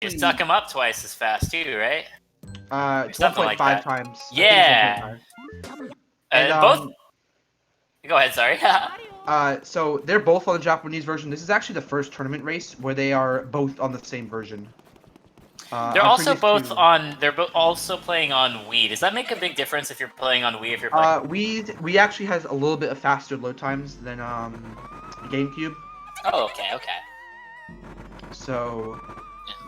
You suck him up twice as fast too, right? 1.5 times. Yeah. And both. Go ahead. Sorry. so they're both on the Japanese version. This is actually the first tournament race where they are both on the same version. They're also both on. They're also playing on Wii. Does that make a big difference if you're playing on Wii? If you're playing. Wii actually has a little bit of faster load times than GameCube. Oh, okay. So.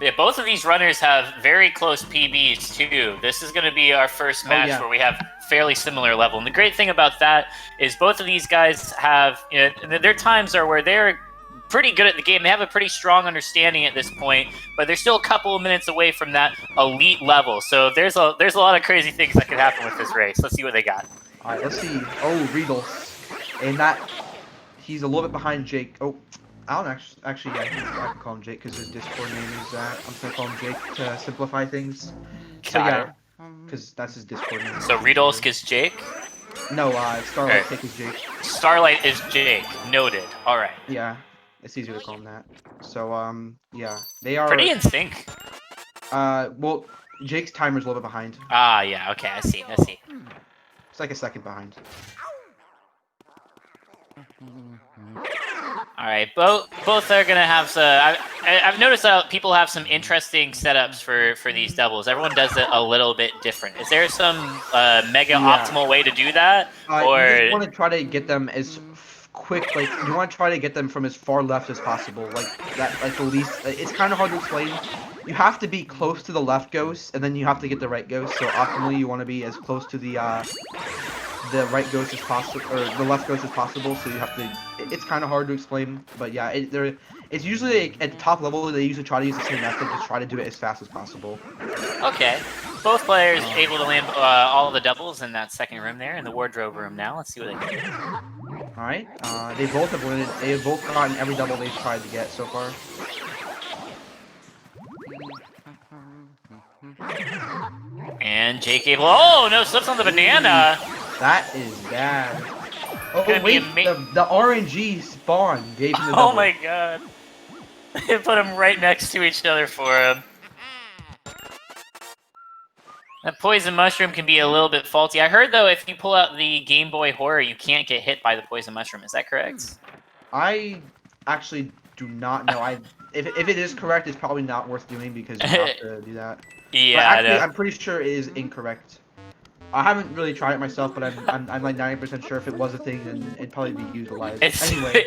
Yeah, both of these runners have very close PBs too. This is going to be our first match where we have fairly similar level. And the great thing about that is both of these guys have, their times are where they're pretty good at the game. They have a pretty strong understanding at this point, but they're still a couple of minutes away from that elite level. So there's a lot of crazy things that could happen with this race. Let's see what they got. All right, let's see. Oh, Riidolsk, and he's a little bit behind Jake. Oh. I don't actually, yeah, I can call him Jake because his Discord name is that. I'm just gonna call him Jake to simplify things. So yeah, because that's his Discord name. So Riidolsk is Jake? No, StarlightKick is Jake. Starlight is Jake. Noted. All right. Yeah, it's easier to call him that. So yeah, they are pretty in sync. Well, Jake's timer's a little bit behind. Ah, yeah. Okay, I see. It's like a second behind. All right, both are gonna have some. I've noticed that people have some interesting setups for these doubles. Everyone does it a little bit different. Is there some mega optimal way to do that, or you just want to try to get them as quick? Like you want to try to get them from as far left as possible. Like that, like the least. It's kind of hard to explain. You have to be close to the left ghost, and then you have to get the right ghost. So optimally, you want to be as close to the right ghost as possible, or the left ghost as possible. So you have to. It's kind of hard to explain, but yeah, it's usually at the top level. They usually try to use the same method, just try to do it as fast as possible. Okay, both players able to land all of the doubles in that second room there, in the wardrobe room. Now let's see what they can do. All right, they both have landed. They have both gotten every double they've tried to get so far. And Jake able. Oh no! Slips on the banana. That is bad. Oh wait, the RNG spawn gave him the double. Oh my god! They put them right next to each other for him. That poison mushroom can be a little bit faulty. I heard though, if you pull out the Game Boy Horror, you can't get hit by the poison mushroom. Is that correct? I actually do not know. If it is correct, it's probably not worth doing because you have to do that. Yeah, but actually, I'm pretty sure it is incorrect. I haven't really tried it myself, but I'm like 90% sure if it was a thing, then it'd probably be utilized. Anyway,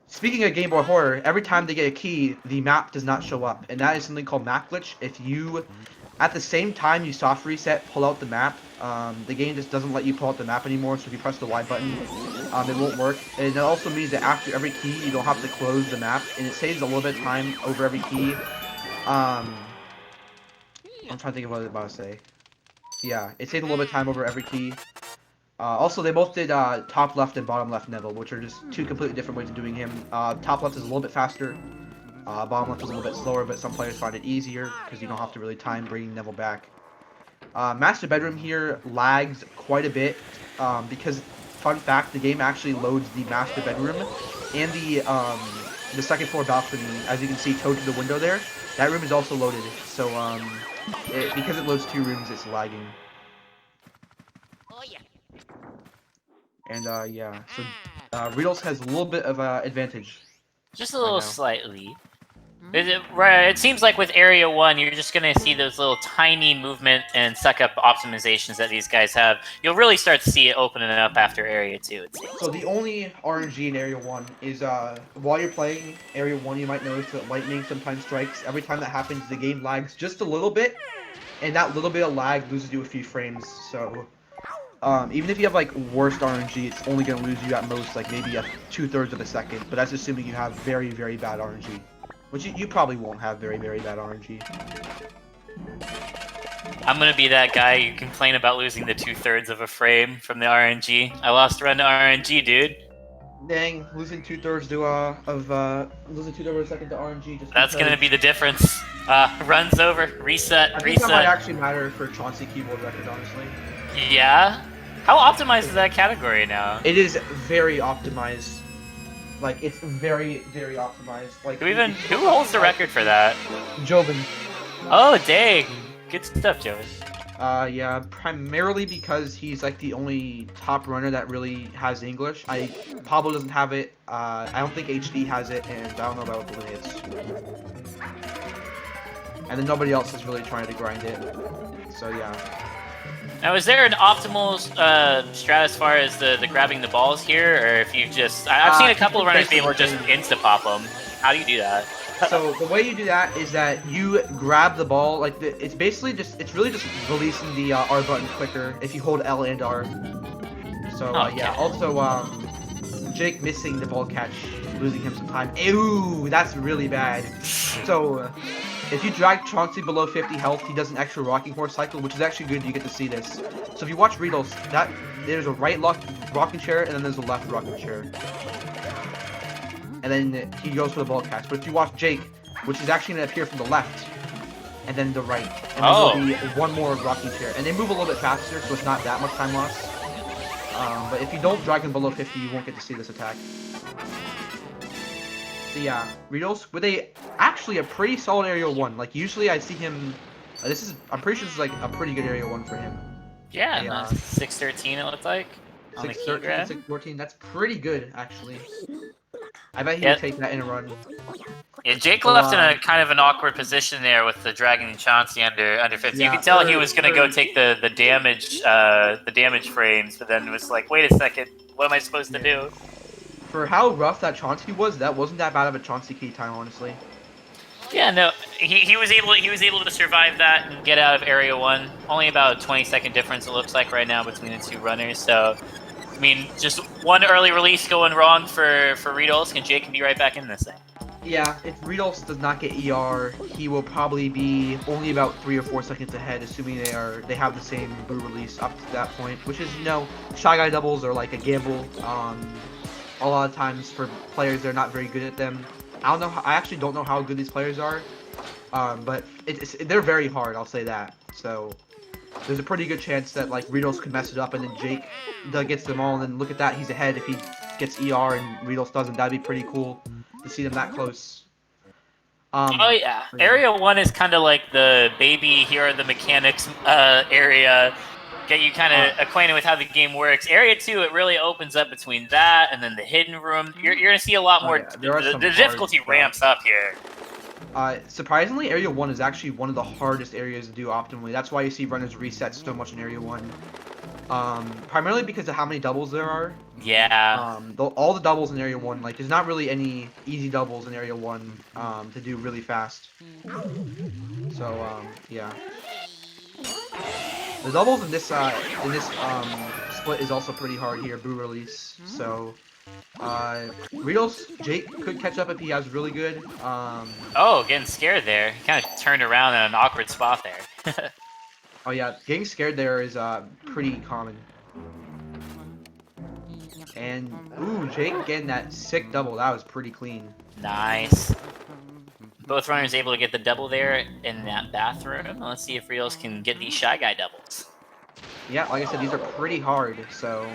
speaking of Game Boy Horror, every time they get a key, the map does not show up, and that is something called map glitch. If you, at the same time you soft reset, pull out the map, the game just doesn't let you pull out the map anymore. So if you press the Y button, it won't work. And it also means that after every key, you don't have to close the map, and it saves a little bit of time over every key. I'm trying to think of what I was about to say. Yeah, it saves a little bit of time over every key. Also, they both did top left and bottom left Neville, which are just two completely different ways of doing him. Top left is a little bit faster. Bottom left is a little bit slower, but some players find it easier because you don't have to really time bringing Neville back. Master Bedroom here lags quite a bit because, fun fact, the game actually loads the Master Bedroom and the second floor balcony, as you can see, towed to the window there. That room is also loaded, so because it loads two rooms, it's lagging. Oh yeah. And yeah, so Riidolsk has a little bit of advantage. Just a little slightly. It seems like with Area 1, you're just going to see those little tiny movement and suck-up optimizations that these guys have. You'll really start to see it opening up after Area 2, it seems. So the only RNG in Area 1 is, while you're playing Area 1, you might notice that lightning sometimes strikes. Every time that happens, the game lags just a little bit, and that little bit of lag loses you a few frames, so... even if you have, like, worst RNG, it's only going to lose you at most, like, maybe 2/3 of a second, but that's assuming you have very, very bad RNG. Which you probably won't have very, very bad RNG. I'm gonna be that guy you complain about losing the 2/3 of a frame from the RNG. I lost a run to RNG, dude. Dang, losing 2/3 losing 2/3 of a second to RNG. Just that's gonna be the difference. Runs over, reset, I think that might actually matter for Chauncey keyboard record, honestly. Yeah. How optimized is that category now? It is very optimized. Like, it's very, very optimized. Like, Who holds the record for that? Jobin. Oh, dang. Good stuff, Jobin. Yeah, primarily because he's like the only top runner that really has English. Pablo doesn't have it. I don't think HD has it, and I don't know about Blitz. And then nobody else is really trying to grind it. So yeah. Now, is there an optimal strat as far as the grabbing the balls here, or if you just... I've seen a couple of runners be able to just insta-pop them. How do you do that? So the way you do that is that you grab the ball, like it's basically it's really just releasing the R button quicker if you hold L and R. So yeah, also Jake missing the ball catch, losing him some time. Ew, that's really bad. So if you drag Chauncey below 50 health, he does an extra rocking horse cycle, which is actually good. You get to see this. So if you watch Riidolsk, there's a right rocking chair and then there's a left rocking chair. And then he goes for the ball catch. But if you watch Jake, which is actually going to appear from the left, and then the right, and then there'll be one more rocking chair. And they move a little bit faster, so it's not that much time loss. But if you don't drag him below 50, you won't get to see this attack. So yeah, Riidolsk with actually a pretty solid area 1. Like usually I see him. I'm pretty sure this is like a pretty good area 1 for him. Yeah, 613 it looked like. 613, 614. That's pretty good actually. I bet he would take that in a run. Yeah, Jake left in a kind of an awkward position there with the Dragon and Chauncey under 50. Yeah, you could tell he was gonna go take the damage frames, but then it was like, wait a second, what am I supposed to do? For how rough that Chauncey was, that wasn't that bad of a Chauncey key time, honestly. Yeah, no, he was able to survive that and get out of area 1. Only about a 20-second difference it looks like right now between the two runners. So, I mean, just one early release going wrong for Riidolsk, and Jake can be right back in this thing. Yeah, if Riidolsk does not get ER, he will probably be only about 3 or 4 seconds ahead, assuming they have the same blue release up to that point, which is, Shy Guy doubles are like a gamble. A lot of times for players, they're not very good at them. I actually don't know how good these players are, but they're very hard, I'll say that. So there's a pretty good chance that like Riidolsk could mess it up, and then Jake gets them all, and then look at that, he's ahead if he gets ER and Riidolsk doesn't. That'd be pretty cool to see them that close. Oh yeah, area 1 is kind of like the baby, here are the mechanics area. Get you kind of acquainted with how the game works. Area 2, it really opens up between that and then the hidden room. You're going to see a lot more. The difficulty ramps up here. Surprisingly, Area 1 is actually one of the hardest areas to do optimally. That's why you see runners reset so much in Area 1. Primarily because of how many doubles there are. Yeah. All the doubles in Area 1, like, there's not really any easy doubles in Area 1 to do really fast. So, yeah. The doubles in this split is also pretty hard here, blue release. So, Riidolsk, Jake could catch up if he has really good. Oh, getting scared there. He kind of turned around in an awkward spot there. Oh yeah, getting scared there is pretty common. And ooh, Jake getting that sick double. That was pretty clean. Nice. Both runners able to get the double there in that bathroom. Let's see if Riidolsk can get these Shy Guy doubles. Yeah, like I said, these are pretty hard, so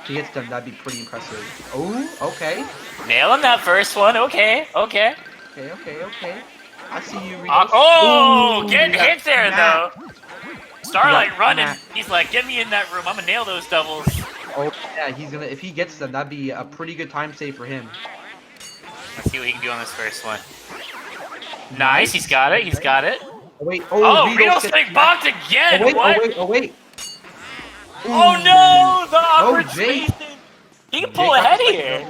if he gets them, that'd be pretty impressive. Oh, okay. Nailing that first one. Okay. Okay. I see you, Riidolsk. Oh, getting hit there, though. Starlight running. He's like, get me in that room. I'm going to nail those doubles. Oh, yeah, if he gets them, that'd be a pretty good time save for him. Let's see what he can do on this first one. Nice, he's got it. Oh, wait, Riidolsk getting bonked again. Oh, wait. Ooh. Oh, no, the awkward spacing. He can pull ahead here.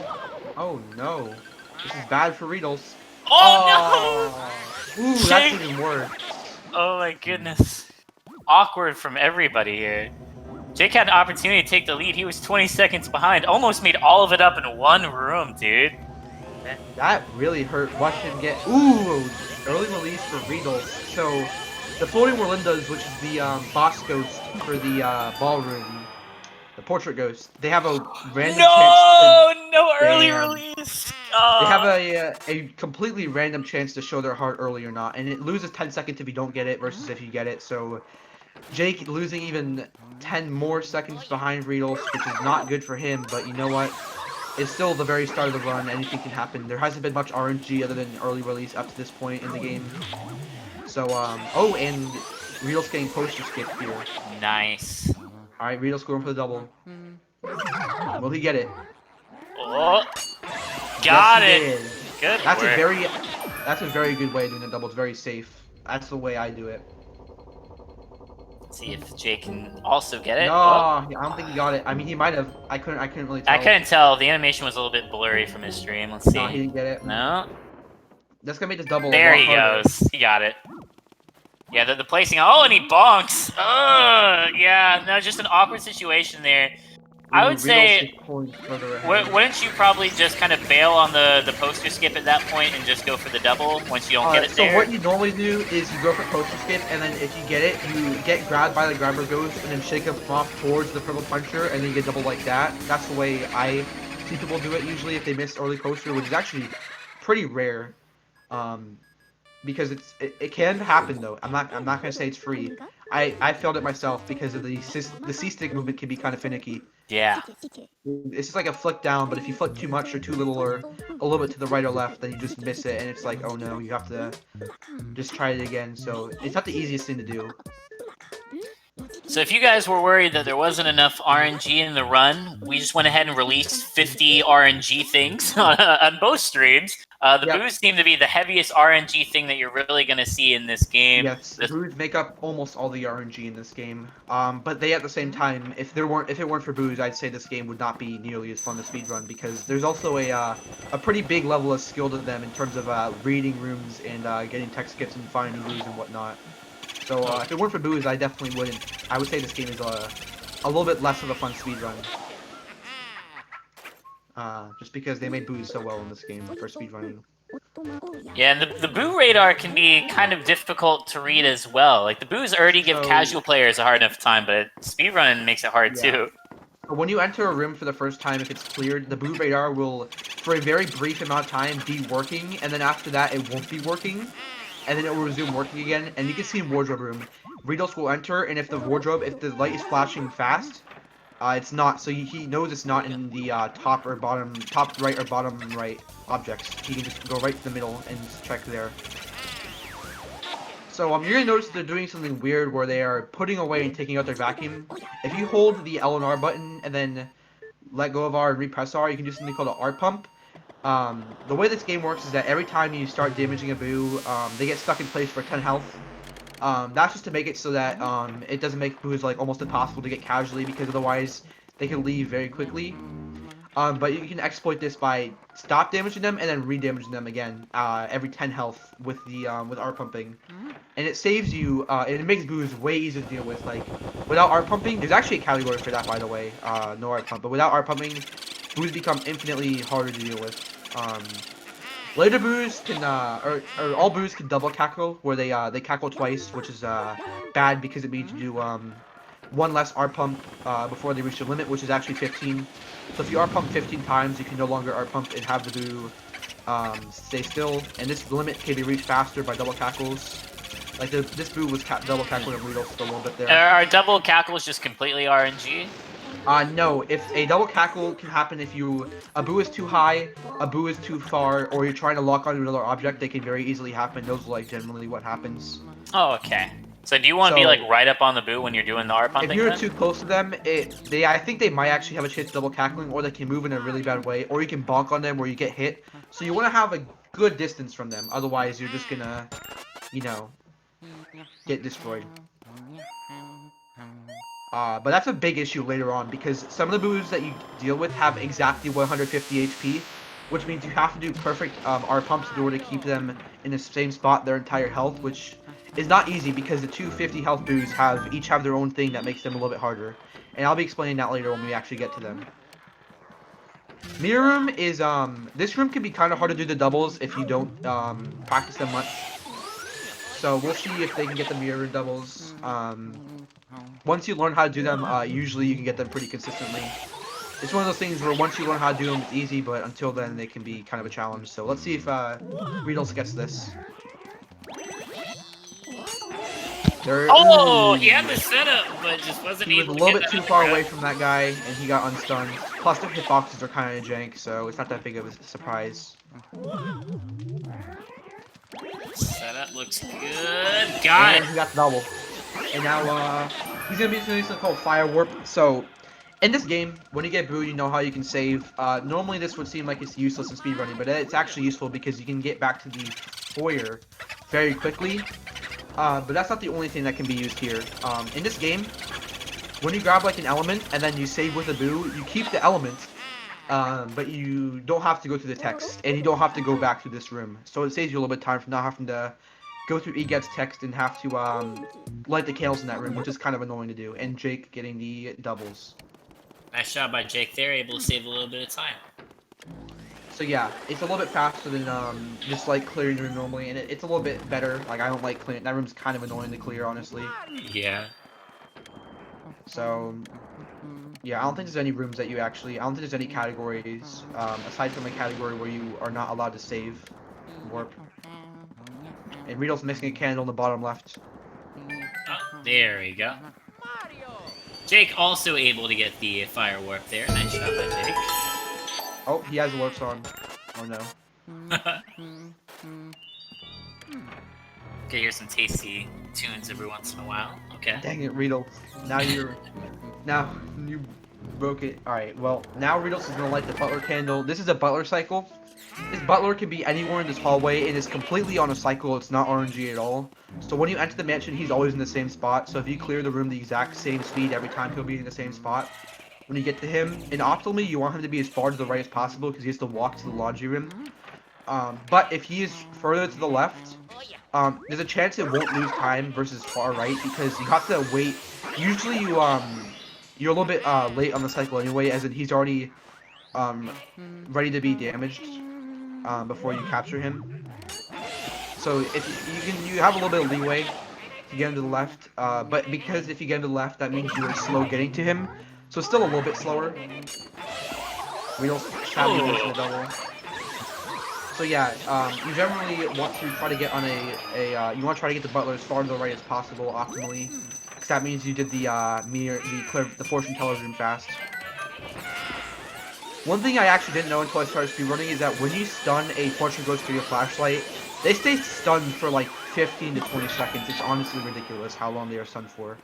Oh, no. This is bad for Riidolsk. Oh, no. Ooh, that's even worse. Oh, my goodness. Awkward from everybody here. Jake had an opportunity to take the lead. He was 20 seconds behind. Almost made all of it up in one room, dude. That really hurt. Watch him get... Ooh! Early release for Riidolsk. So, the Floating Merlindas, which is the boss ghost for the ballroom, the portrait ghost, they have a random chance to... No early release! They have a completely random chance to show their heart early or not, and it loses 10 seconds if you don't get it versus if you get it, so... Jake losing even 10 more seconds behind Riidolsk, which is not good for him, but you know what? it's still the very start of the run. Anything can happen. There hasn't been much RNG other than early release up to this point in the game. So, oh, and Riidolsk getting poster skipped here. Nice. Alright, Riidolsk going for the double. Will he get it? Oh, got it. Did. Good That's work. That's a very good way of doing a double. It's very safe. That's the way I do it. Let's see if Jay can also get it. No, Oh. I don't think he got it. I mean, he might have. I couldn't really tell. I couldn't tell. The animation was a little bit blurry from his stream. Let's see. No, he didn't get it. No. That's gonna make this double There a lot he harder. goes. He got it. Yeah, the placing. Oh, and he bonks. Yeah. No, just an awkward situation there. I would say, wouldn't you probably just kind of bail on the poster skip at that point and just go for the double once you don't get it there? So what you normally do is you go for poster skip, and then if you get it, you get grabbed by the grabber ghost, and then shake him off towards the purple puncher, and then you get double like that. That's the way I see people do it usually if they miss early poster, which is actually pretty rare. Because it can happen though. I'm not gonna say it's free. I failed it myself because of the C-stick movement can be kind of finicky. Yeah. It's just like a flick down, but if you flick too much or too little or a little bit to the right or left, then you just miss it, and it's like, oh no, you have to just try it again. So it's not the easiest thing to do. So if you guys were worried that there wasn't enough RNG in the run, we just went ahead and released 50 RNG things on both streams. The boos seem to be the heaviest RNG thing that you're really going to see in this game. Yes, the boos make up almost all the RNG in this game. But they, at the same time, if it weren't for boos, I'd say this game would not be nearly as fun to speedrun, because there's also a pretty big level of skill to them in terms of reading rooms and getting tech skips and finding boos and whatnot. So if it weren't for boos, I definitely wouldn't. I would say this game is a little bit less of a fun speedrun. Just because they made boos so well in this game for speedrunning. Yeah, and the boo radar can be kind of difficult to read as well. Like, the boos already give casual players a hard enough time, but speedrunning makes it hard too. When you enter a room for the first time, if it's cleared, the boo radar will, for a very brief amount of time, be working, and then after that, it won't be working. And then it will resume working again, and you can see in wardrobe room, Riidolsk will enter, and if the light is flashing fast, it's not, so he knows it's not in the top right or bottom right objects. He can just go right to the middle and check there. So you're gonna notice they're doing something weird where they are putting away and taking out their vacuum. If you hold the L and R button and then let go of R and repress R, you can do something called an R pump. The way this game works is that every time you start damaging a boo, they get stuck in place for 10 health. That's just to make it so that it doesn't make boos like almost impossible to get casually, because otherwise they can leave very quickly. But you can exploit this by stop damaging them and then re-damaging them again every 10 health with R pumping, and it saves you. And it makes boos way easier to deal with. Like without R pumping, there's actually a category for that, by the way. No R pump, but without R pumping, boos become infinitely harder to deal with. Later boos can, or all boos can double cackle, where they cackle twice, which is bad because it means you do one less R pump before they reach the limit, which is actually 15. So if you R pump 15 times, you can no longer R pump and have the boo stay still. And this limit can be reached faster by double cackles. Like this boo was double cackling in Riidolsk a little bit there. Are double cackles just completely RNG? No, if a double cackle can happen if a boo is too high, a boo is too far, or you're trying to lock onto another object, they can very easily happen. Those are like generally what happens. Oh, okay. So do you want to be like right up on the boo when you're doing the R pumping? If you're too close to them, I think they might actually have a chance of double cackling, or they can move in a really bad way, or you can bonk on them where you get hit. So you want to have a good distance from them, otherwise you're just gonna, you know, get destroyed. But that's a big issue later on, because some of the boos that you deal with have exactly 150 HP, which means you have to do perfect R pumps in order to keep them in the same spot their entire health, which is not easy because the 250 health boos each have their own thing that makes them a little bit harder. And I'll be explaining that later when we actually get to them. Mirror room is, this room can be kind of hard to do the doubles if you don't practice them much. So we'll see if they can get the mirror room doubles. Once you learn how to do them, usually you can get them pretty consistently. It's one of those things where once you learn how to do them, it's easy, but until then, they can be kind of a challenge. So let's see if Riidolsk gets this. Oh, he had the setup, but just wasn't He was able a to little get bit too that far grab. away from that guy, and he got unstunned. Plus, the hitboxes are kind of jank, so it's not that big of a surprise. Setup looks good. Got And it. he got the double. And now, he's gonna be doing something called Fire Warp. So, in this game, when you get booed, you know how you can save. Normally this would seem like it's useless in speedrunning, but it's actually useful because you can get back to the foyer very quickly. But that's not the only thing that can be used here. In this game, when you grab like an element and then you save with a boo, you keep the element, but you don't have to go through the text, and you don't have to go back to this room. So it saves you a little bit of time from not having to go through EGET's text and have to light the candles in that room, which is kind of annoying to do. And Jake getting the doubles. Nice job by Jake there, able to save a little bit of time. So yeah, it's a little bit faster than just like clearing the room normally, and it's a little bit better. Like I don't like clearing that room's kind of annoying to clear, honestly. Yeah. So yeah, I don't think there's any rooms that you actually. I don't think there's any categories aside from a category where you are not allowed to save warp. And Riidolsk missing a candle in the bottom left. Oh, there we go. Jake also able to get the fire warp there. Nice shot by Jake. Oh, he has alerts on. Oh no. Okay, here's some tasty tunes every once in a while. Okay. Dang it, Riidolsk. Now you broke it. Alright, well, now Riidolsk is gonna light the butler candle. This is a butler cycle. This butler can be anywhere in this hallway. It is completely on a cycle. It's not RNG at all. So when you enter the mansion, he's always in the same spot. So if you clear the room the exact same speed every time, he'll be in the same spot. When you get to him, and optimally, you want him to be as far to the right as possible because he has to walk to the laundry room. But if he is further to the left, there's a chance it won't lose time versus far right because you have to wait. Usually you're a little bit late on the cycle anyway, as in he's already ready to be damaged before you capture him. So if you have a little bit of leeway to get him to the left, but because if you get him to the left, that means you're slow getting to him. So it's still a little bit slower. We don't sadly miss the double. So yeah, you generally want to try to get on you want to try to get the butler as far to the right as possible, optimally, because that means you did the the fortune teller's room fast. One thing I actually didn't know until I started speedrunning is that when you stun a fortune ghost through your flashlight, they stay stunned for like 15 to 20 seconds. It's honestly ridiculous how long they are stunned for.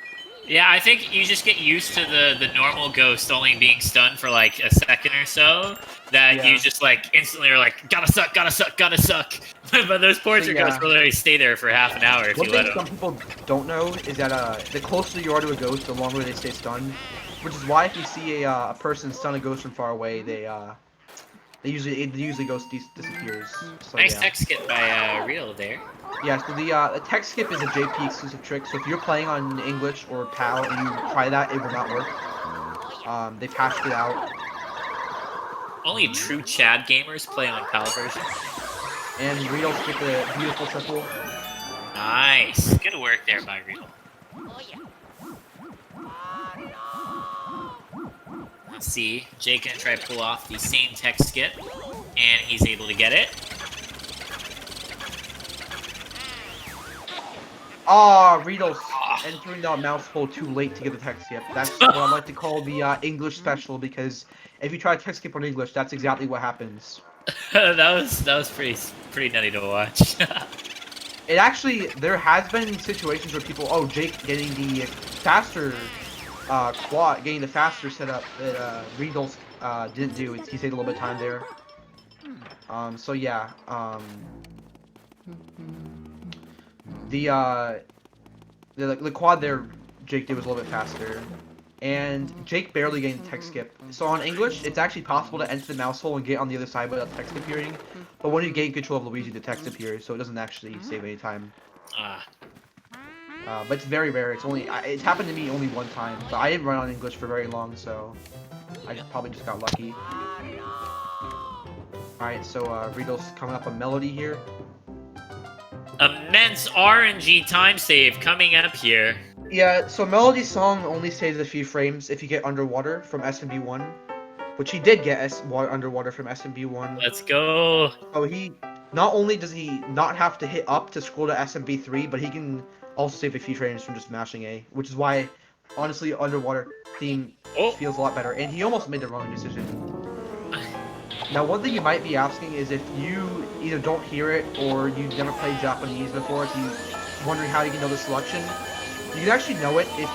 Yeah, I think you just get used to the normal ghost only being stunned for like a second or so, that you just like instantly are like, gotta suck, gotta suck, gotta suck. But those portrait ghosts will literally stay there for half an hour if you let them. One thing some people don't know is that the closer you are to a ghost, the longer they stay stunned. Which is why if you see a person stun a ghost from far away, the usually ghost disappears. So, Nice yeah. tech skip by Real there. Yeah, so the tech skip is a JP exclusive trick. So if you're playing on English or PAL and you try that, it will not work. They patched it out. Only true Chad gamers play on PAL version. And Riidolsk get the beautiful triple. Nice. Good work there by Real. Let's see. Jake gonna try to pull off the same tech skip, and he's able to get it. Ah, Riidolsk entering the mouse hole too late to get the tech skip. That's what I like to call the English special, because if you try to tech skip on English, that's exactly what happens. that was pretty nutty to watch. It actually, there has been situations where people, oh, Jake getting the faster quad, getting the faster setup that Riidolsk didn't do. He saved a little bit of time there. So yeah, the quad there Jake did was a little bit faster, and Jake barely getting the tech skip. So on English, it's actually possible to enter the mouse hole and get on the other side without text appearing. But when you gain control of Luigi, the text appears, so it doesn't actually save any time. But it's very rare. It's happened to me only one time. But I didn't run on English for very long, so I probably just got lucky. Alright, so Riidolsk coming up a melody here. Immense RNG time save coming up here. Yeah, so Melody Song only saves a few frames if you get underwater from SMB1, which he did get underwater from SMB1. Let's go. Oh, he not only does he not have to hit up to scroll to SMB3, but he can also save a few trainers from just mashing A, which is why, honestly, underwater theme feels a lot better. And he almost made the wrong decision. Now, one thing you might be asking is if you either don't hear it or you've never played Japanese before, if you're wondering how you can know the selection, you can actually know it if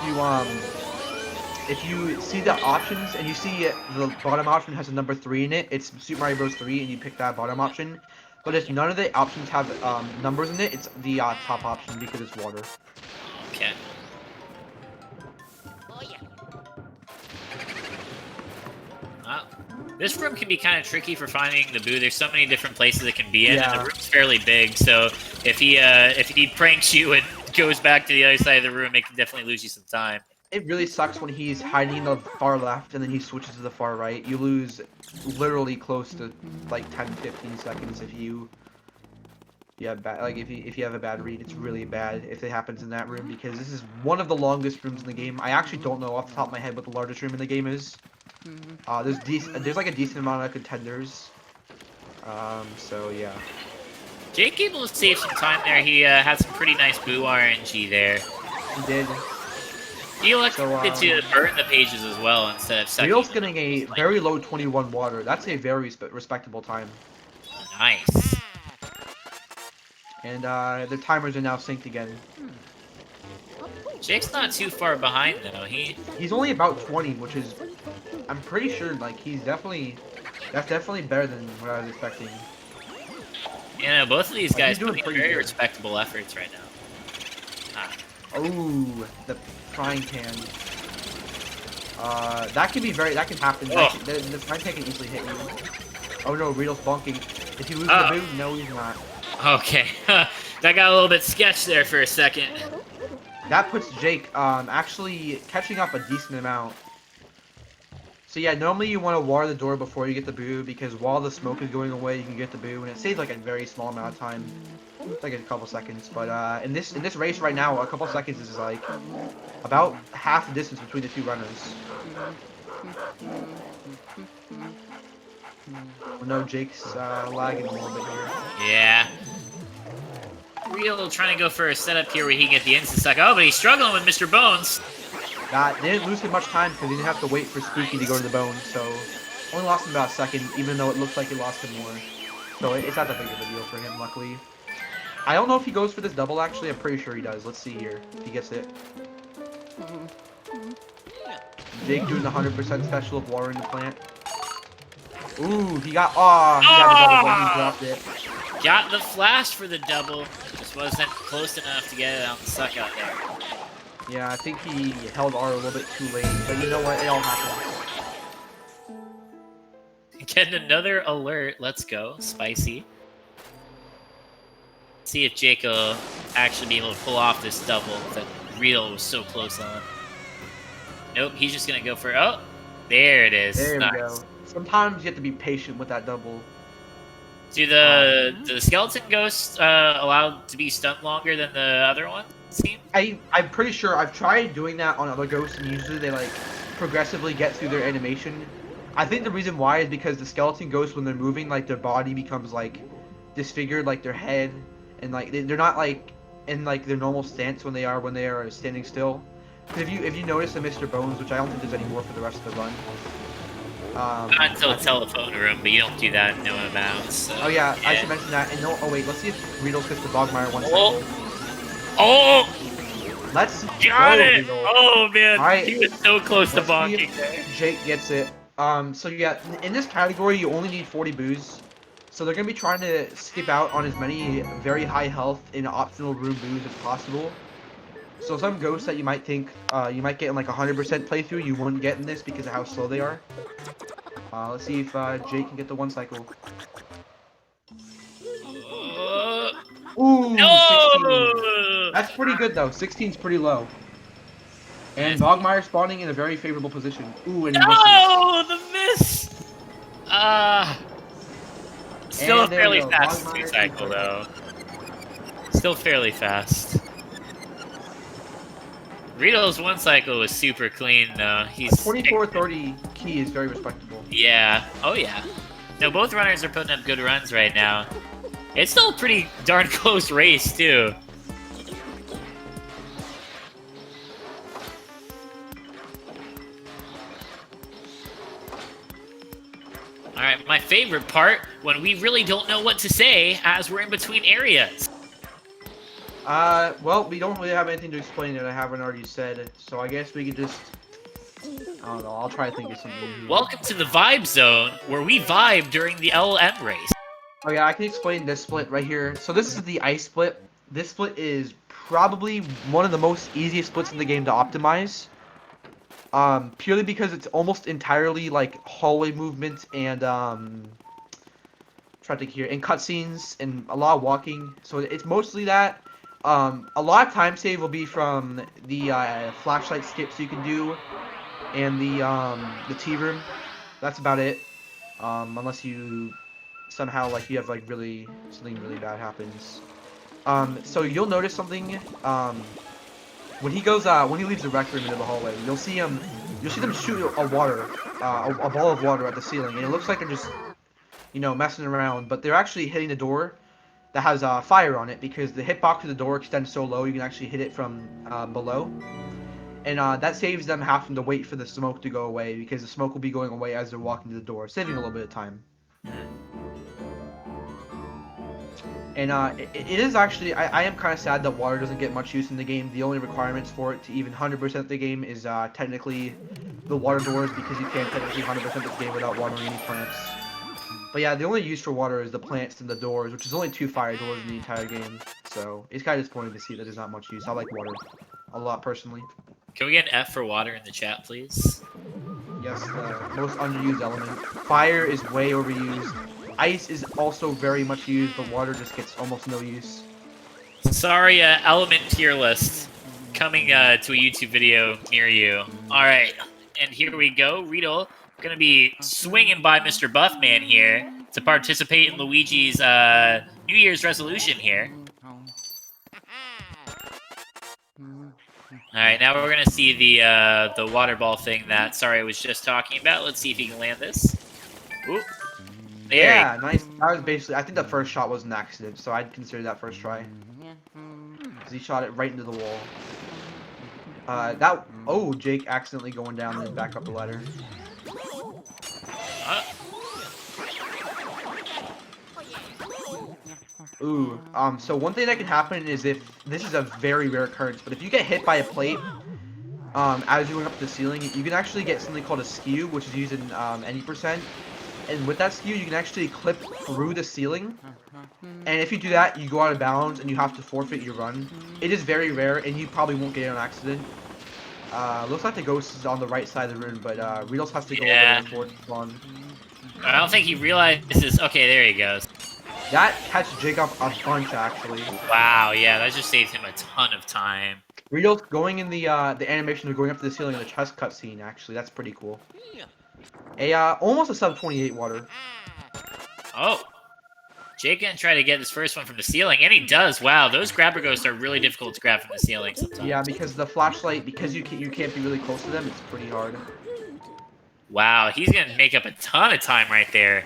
you see the options and you see the bottom option has a number 3 in it. It's Super Mario Bros. 3, and you pick that bottom option. But if none of the options have numbers in it, it's the top option because it's water. Okay. This room can be kind of tricky for finding the boo. There's so many different places it can be in, and the room's fairly big. So if he pranks you and goes back to the other side of the room, it can definitely lose you some time. It really sucks when he's hiding in the far left and then he switches to the far right. You lose literally close to like 10-15 seconds if you have if you have a bad read. It's really bad if it happens in that room because this is one of the longest rooms in the game. I actually don't know off the top of my head what the largest room in the game is. There's like a decent amount of contenders. So yeah. Jake able to save some time there. He had some pretty nice boo RNG there. He did. He elected to burn the pages as well instead of second. Riidolsk getting a very low 21 water. That's a very respectable time. Nice. And the timers are now synced again. Jake's not too far behind though. He's only about 20, which is, I'm pretty sure, like that's definitely better than what I was expecting. You know, both of these guys putting very respectable efforts right now. Oh, the frying pan. That can happen. The frying pan can easily hit you. Oh no, Riidolsk bonking. Is he losing the boo? No, he's not. Okay, that got a little bit sketched there for a second. That puts Jake actually catching up a decent amount. So yeah, normally you want to water the door before you get the boo because while the smoke is going away, you can get the boo, and it saves like a very small amount of time. It's like a couple seconds, but in this race right now, a couple seconds is like about half the distance between the two runners. Oh no, Jake's lagging a little bit here. Yeah. Real trying to go for a setup here where he can get the instant suck. Oh, but he's struggling with Mr. Bones. They didn't lose him much time because he didn't have to wait for Spooky to go to the bone, so only lost him about a second, even though it looks like he lost him more. So it's not that big of a deal for him, luckily. I don't know if he goes for this double, actually. I'm pretty sure he does. Let's see here if he gets it. Jake doing the 100% special of watering the plant. Ooh, he got the double, but he dropped it. Got the flash for the double. Just wasn't close enough to get it out the suck out there. Yeah, I think he held R a little bit too late, but you know what? It all happens. Getting another alert. Let's go. Spicy. See if Jake will actually be able to pull off this double that Riedel was so close on. Nope, he's just going to go for... Oh, there it is. There nice. we go. Sometimes you have to be patient with that double. Do the skeleton ghosts allowed to be stunned longer than the other one? I'm pretty sure I've tried doing that on other ghosts, and usually they like progressively get through their animation. I think the reason why is because the skeleton ghosts, when they're moving, like their body becomes like disfigured, like their head, and like they're not like in like their normal stance when they are standing still. If you notice in Mr. Bones, which I don't think there's any more for the rest of the run. Not until telephone room, but you don't do that in no amounts. So, oh yeah, I should mention that. And no, oh wait, let's see if Riidolsk gets the Bogmire one cycle. Oh! Let's got it! Riidolsk. Oh man, right. He was so close to bonking there. Jake gets it. So yeah, in this category, you only need 40 boos. So they're gonna be trying to skip out on as many very high health and optional room boos as possible. So some ghosts that you might think you might get in like 100% playthrough, you wouldn't get in this because of how slow they are. Let's see if Jake can get the one cycle. Ooh, no! 16. That's pretty good though. 16's pretty low. And Bogmire spawning in a very favorable position. Ooh, and no, the miss. Still a fairly fast cycle though. Still fairly fast. Rito's one cycle was super clean though. He's 24-30 key is very respectable. Yeah. Oh yeah. No, both runners are putting up good runs right now. It's still a pretty darn close race, too. Alright, my favorite part, when we really don't know what to say as we're in between areas. Well, we don't really have anything to explain that I haven't already said, so I guess we could just... I don't know, I'll try to think of something here. Welcome to the Vibe Zone, where we vibe during the LM race. Oh yeah, I can explain this split right here. So this is the ice split. This split is probably one of the most easiest splits in the game to optimize. Purely because it's almost entirely like hallway movement and try to think here, and cutscenes and a lot of walking. So it's mostly that. A lot of time save will be from the flashlight skips you can do, and the tea room. That's about it. Unless you somehow like you have like something really bad happens. So you'll notice something. When he leaves the rec room into the hallway, you'll see them shoot a ball of water at the ceiling, and it looks like they're just, messing around, but they're actually hitting the door that has fire on it, because the hitbox of the door extends so low you can actually hit it from below, and that saves them having to wait for the smoke to go away, because the smoke will be going away as they're walking to the door, saving a little bit of time. And it is actually, I am kind of sad that water doesn't get much use in the game. The only requirements for it to even 100% the game is technically the water doors, because you can't technically 100% this game without watering any plants. But yeah, the only use for water is the plants and the doors, which is only 2 fire doors in the entire game. So it's kind of disappointing to see that there's not much use. I like water a lot personally. Can we get an F for water in the chat, please? Yes, the most underused element. Fire is way overused. Ice is also very much used, but water just gets almost no use. Sorry, element tier list coming to a YouTube video near you. Alright, and here we go. Riidolsk gonna be swinging by Mr. Buffman here to participate in Luigi's New Year's resolution here. Alright, now we're gonna see the water ball thing that Sorry was just talking about. Let's see if he can land this. Ooh. Yeah, nice. That was basically, I think the first shot was an accident, so I'd consider that first try. Because he shot it right into the wall. Oh, Jake accidentally going down and then back up the ladder. Ooh, so one thing that can happen is if, this is a very rare occurrence, but if you get hit by a plate, as you're going up the ceiling, you can actually get something called a skew, which is used in, any percent. And with that skew, you can actually clip through the ceiling. And if you do that, you go out of bounds and you have to forfeit your run. It is very rare, and you probably won't get it on accident. Looks like the ghost is on the right side of the room, but Riidolsk has to go over there for it to spawn. I don't think he realizes. Okay, there he goes. That catches Jake up a bunch, actually. Wow, yeah, that just saved him a ton of time. Riidolsk going in the animation of going up to the ceiling in the chest cutscene, actually. That's pretty cool. Almost a sub 28 water. Oh. Jake gonna try to get this first one from the ceiling, and he does. Wow, those grabber ghosts are really difficult to grab from the ceiling sometimes. Yeah, because the flashlight, because you can't be really close to them, it's pretty hard. Wow, he's gonna make up a ton of time right there.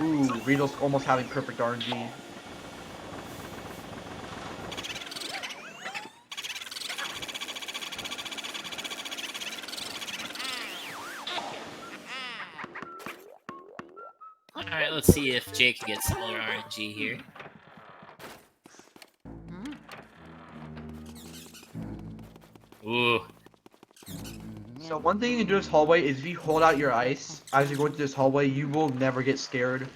Ooh, Riidolsk almost having perfect RNG. Alright, let's see if Jake can get similar RNG here. Ooh. So one thing you can do in this hallway is if you hold out your ice as you're going through this hallway, you will never get scared.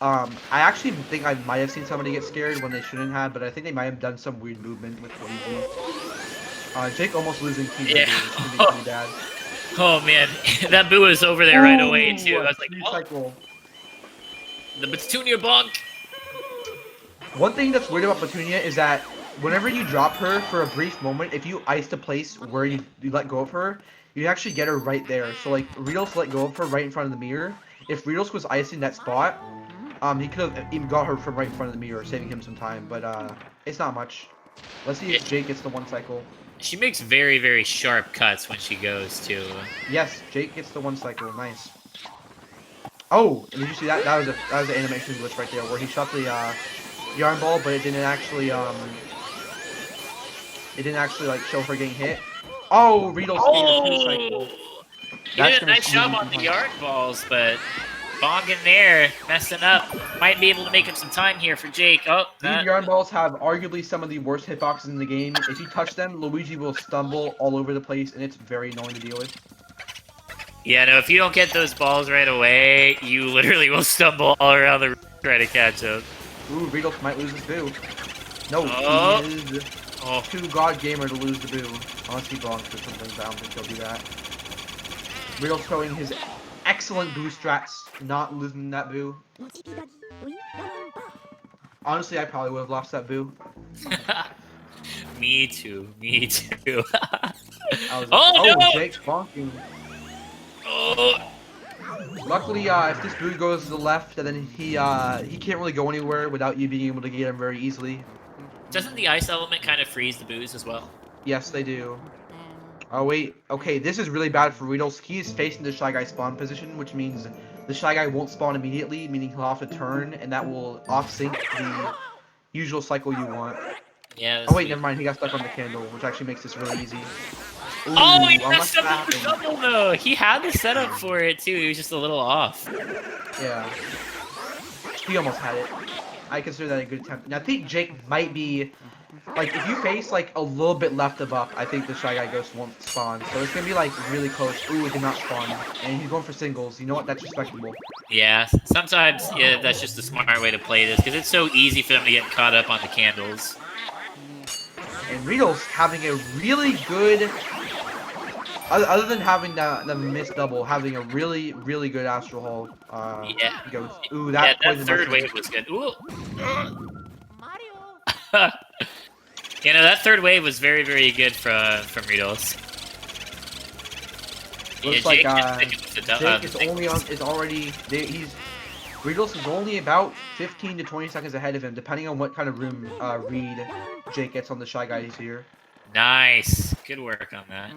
I actually think I might have seen somebody get scared when they shouldn't have, but I think they might have done some weird movement with Luigi. Jake almost losing team. Yeah. It's gonna be pretty bad. Oh man, that boo was over there right away too. I was like, oh. The Petunia bonk. One thing that's weird about Petunia is that whenever you drop her for a brief moment, if you ice the place where you let go of her, you actually get her right there. So like Riidolsk let go of her right in front of the mirror. If Riidolsk was icing that spot, he could have even got her from right in front of the mirror, saving him some time. But it's not much. Let's see if Jake gets the one cycle. She makes very, very sharp cuts when she goes to. Yes, Jake gets the one cycle. Nice. Oh, did you see that? That was an animation glitch right there where he shot the yarn ball, but it didn't actually like show her getting hit. Oh, Riidolsk getting a 2-cycle. He did a nice job on the yarn balls, but Bong in there messing up. Might be able to make him some time here for Jake. Oh, these yarn balls have arguably some of the worst hitboxes in the game. If you touch them, Luigi will stumble all over the place, and it's very annoying to deal with. Yeah, no, if you don't get those balls right away, you literally will stumble all around the room trying to catch up. Ooh, Riidolsk might lose his boo. No, he is too god gamer to lose the boo. Unless he bonks or something, but I don't think he'll do that. Riidolsk showing his excellent boo strats, not losing that boo. Honestly, I probably would have lost that boo. Me too. No! Jake's bonking. Oh. Luckily, if this boo goes to the left, and then he can't really go anywhere without you being able to get him very easily. Doesn't the ice element kind of freeze the boos as well? Yes, they do. Oh wait, okay, this is really bad for Riidolsk. He is facing the Shy Guy spawn position, which means the Shy Guy won't spawn immediately, meaning he'll have to turn, and that will off-sync the usual cycle you want. Yeah. Oh wait, never mind, he got stuck on the candle, which actually makes this really easy. Ooh, oh, he messed up with the double though! He had the setup for it too, he was just a little off. Yeah. He almost had it. I consider that a good attempt. Now, I think Jake might be... Like, if you face, like, a little bit left of up, I think the Shy Guy Ghost won't spawn. So it's gonna be, like, really close. Ooh, it did not spawn. And he's going for singles. You know what? That's respectable. Yeah, sometimes, yeah, that's just a smart way to play this, because it's so easy for them to get caught up on the candles. And Riidolsk having a really good... Other than having the missed double, having a really, really good Astral Hall. Yeah. Ghost. Ooh, that third wave was good. Ooh. You know, that third wave was very, very good from Riidolsk. Looks like Jake is already Riidolsk is only about 15 to 20 seconds ahead of him, depending on what kind of room read Jake gets on the Shy Guys here. Nice, good work on that.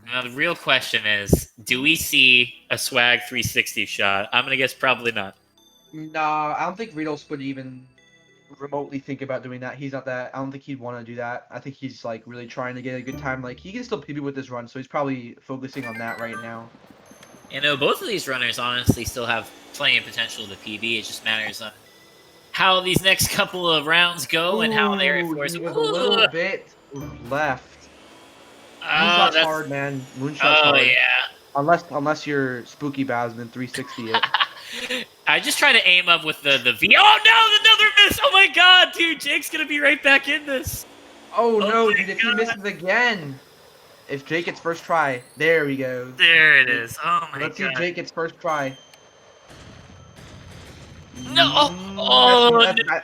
Now the real question is, do we see a swag 360 shot? I'm gonna guess probably not. Nah, I don't think Riidolsk would even remotely think about doing that. He's not that. I don't think he'd want to do that. I think he's like really trying to get a good time. Like he can still PB with this run, so he's probably focusing on that right now. You know, both of these runners honestly still have plenty of potential to PB. It just matters on how these next couple of rounds go and how they're enforced. A little bit left. Moonshot's hard, man. Moonshot's hard. Oh yeah. Unless you're Spooky Baz and then 360 it. I just try to aim up with the V. Oh no, another miss! Oh my god, dude, Jake's gonna be right back in this. Oh no, dude, if he misses again. If Jake gets first try, there we go. There it is. Oh my god. Let's see if Jake gets first try. No!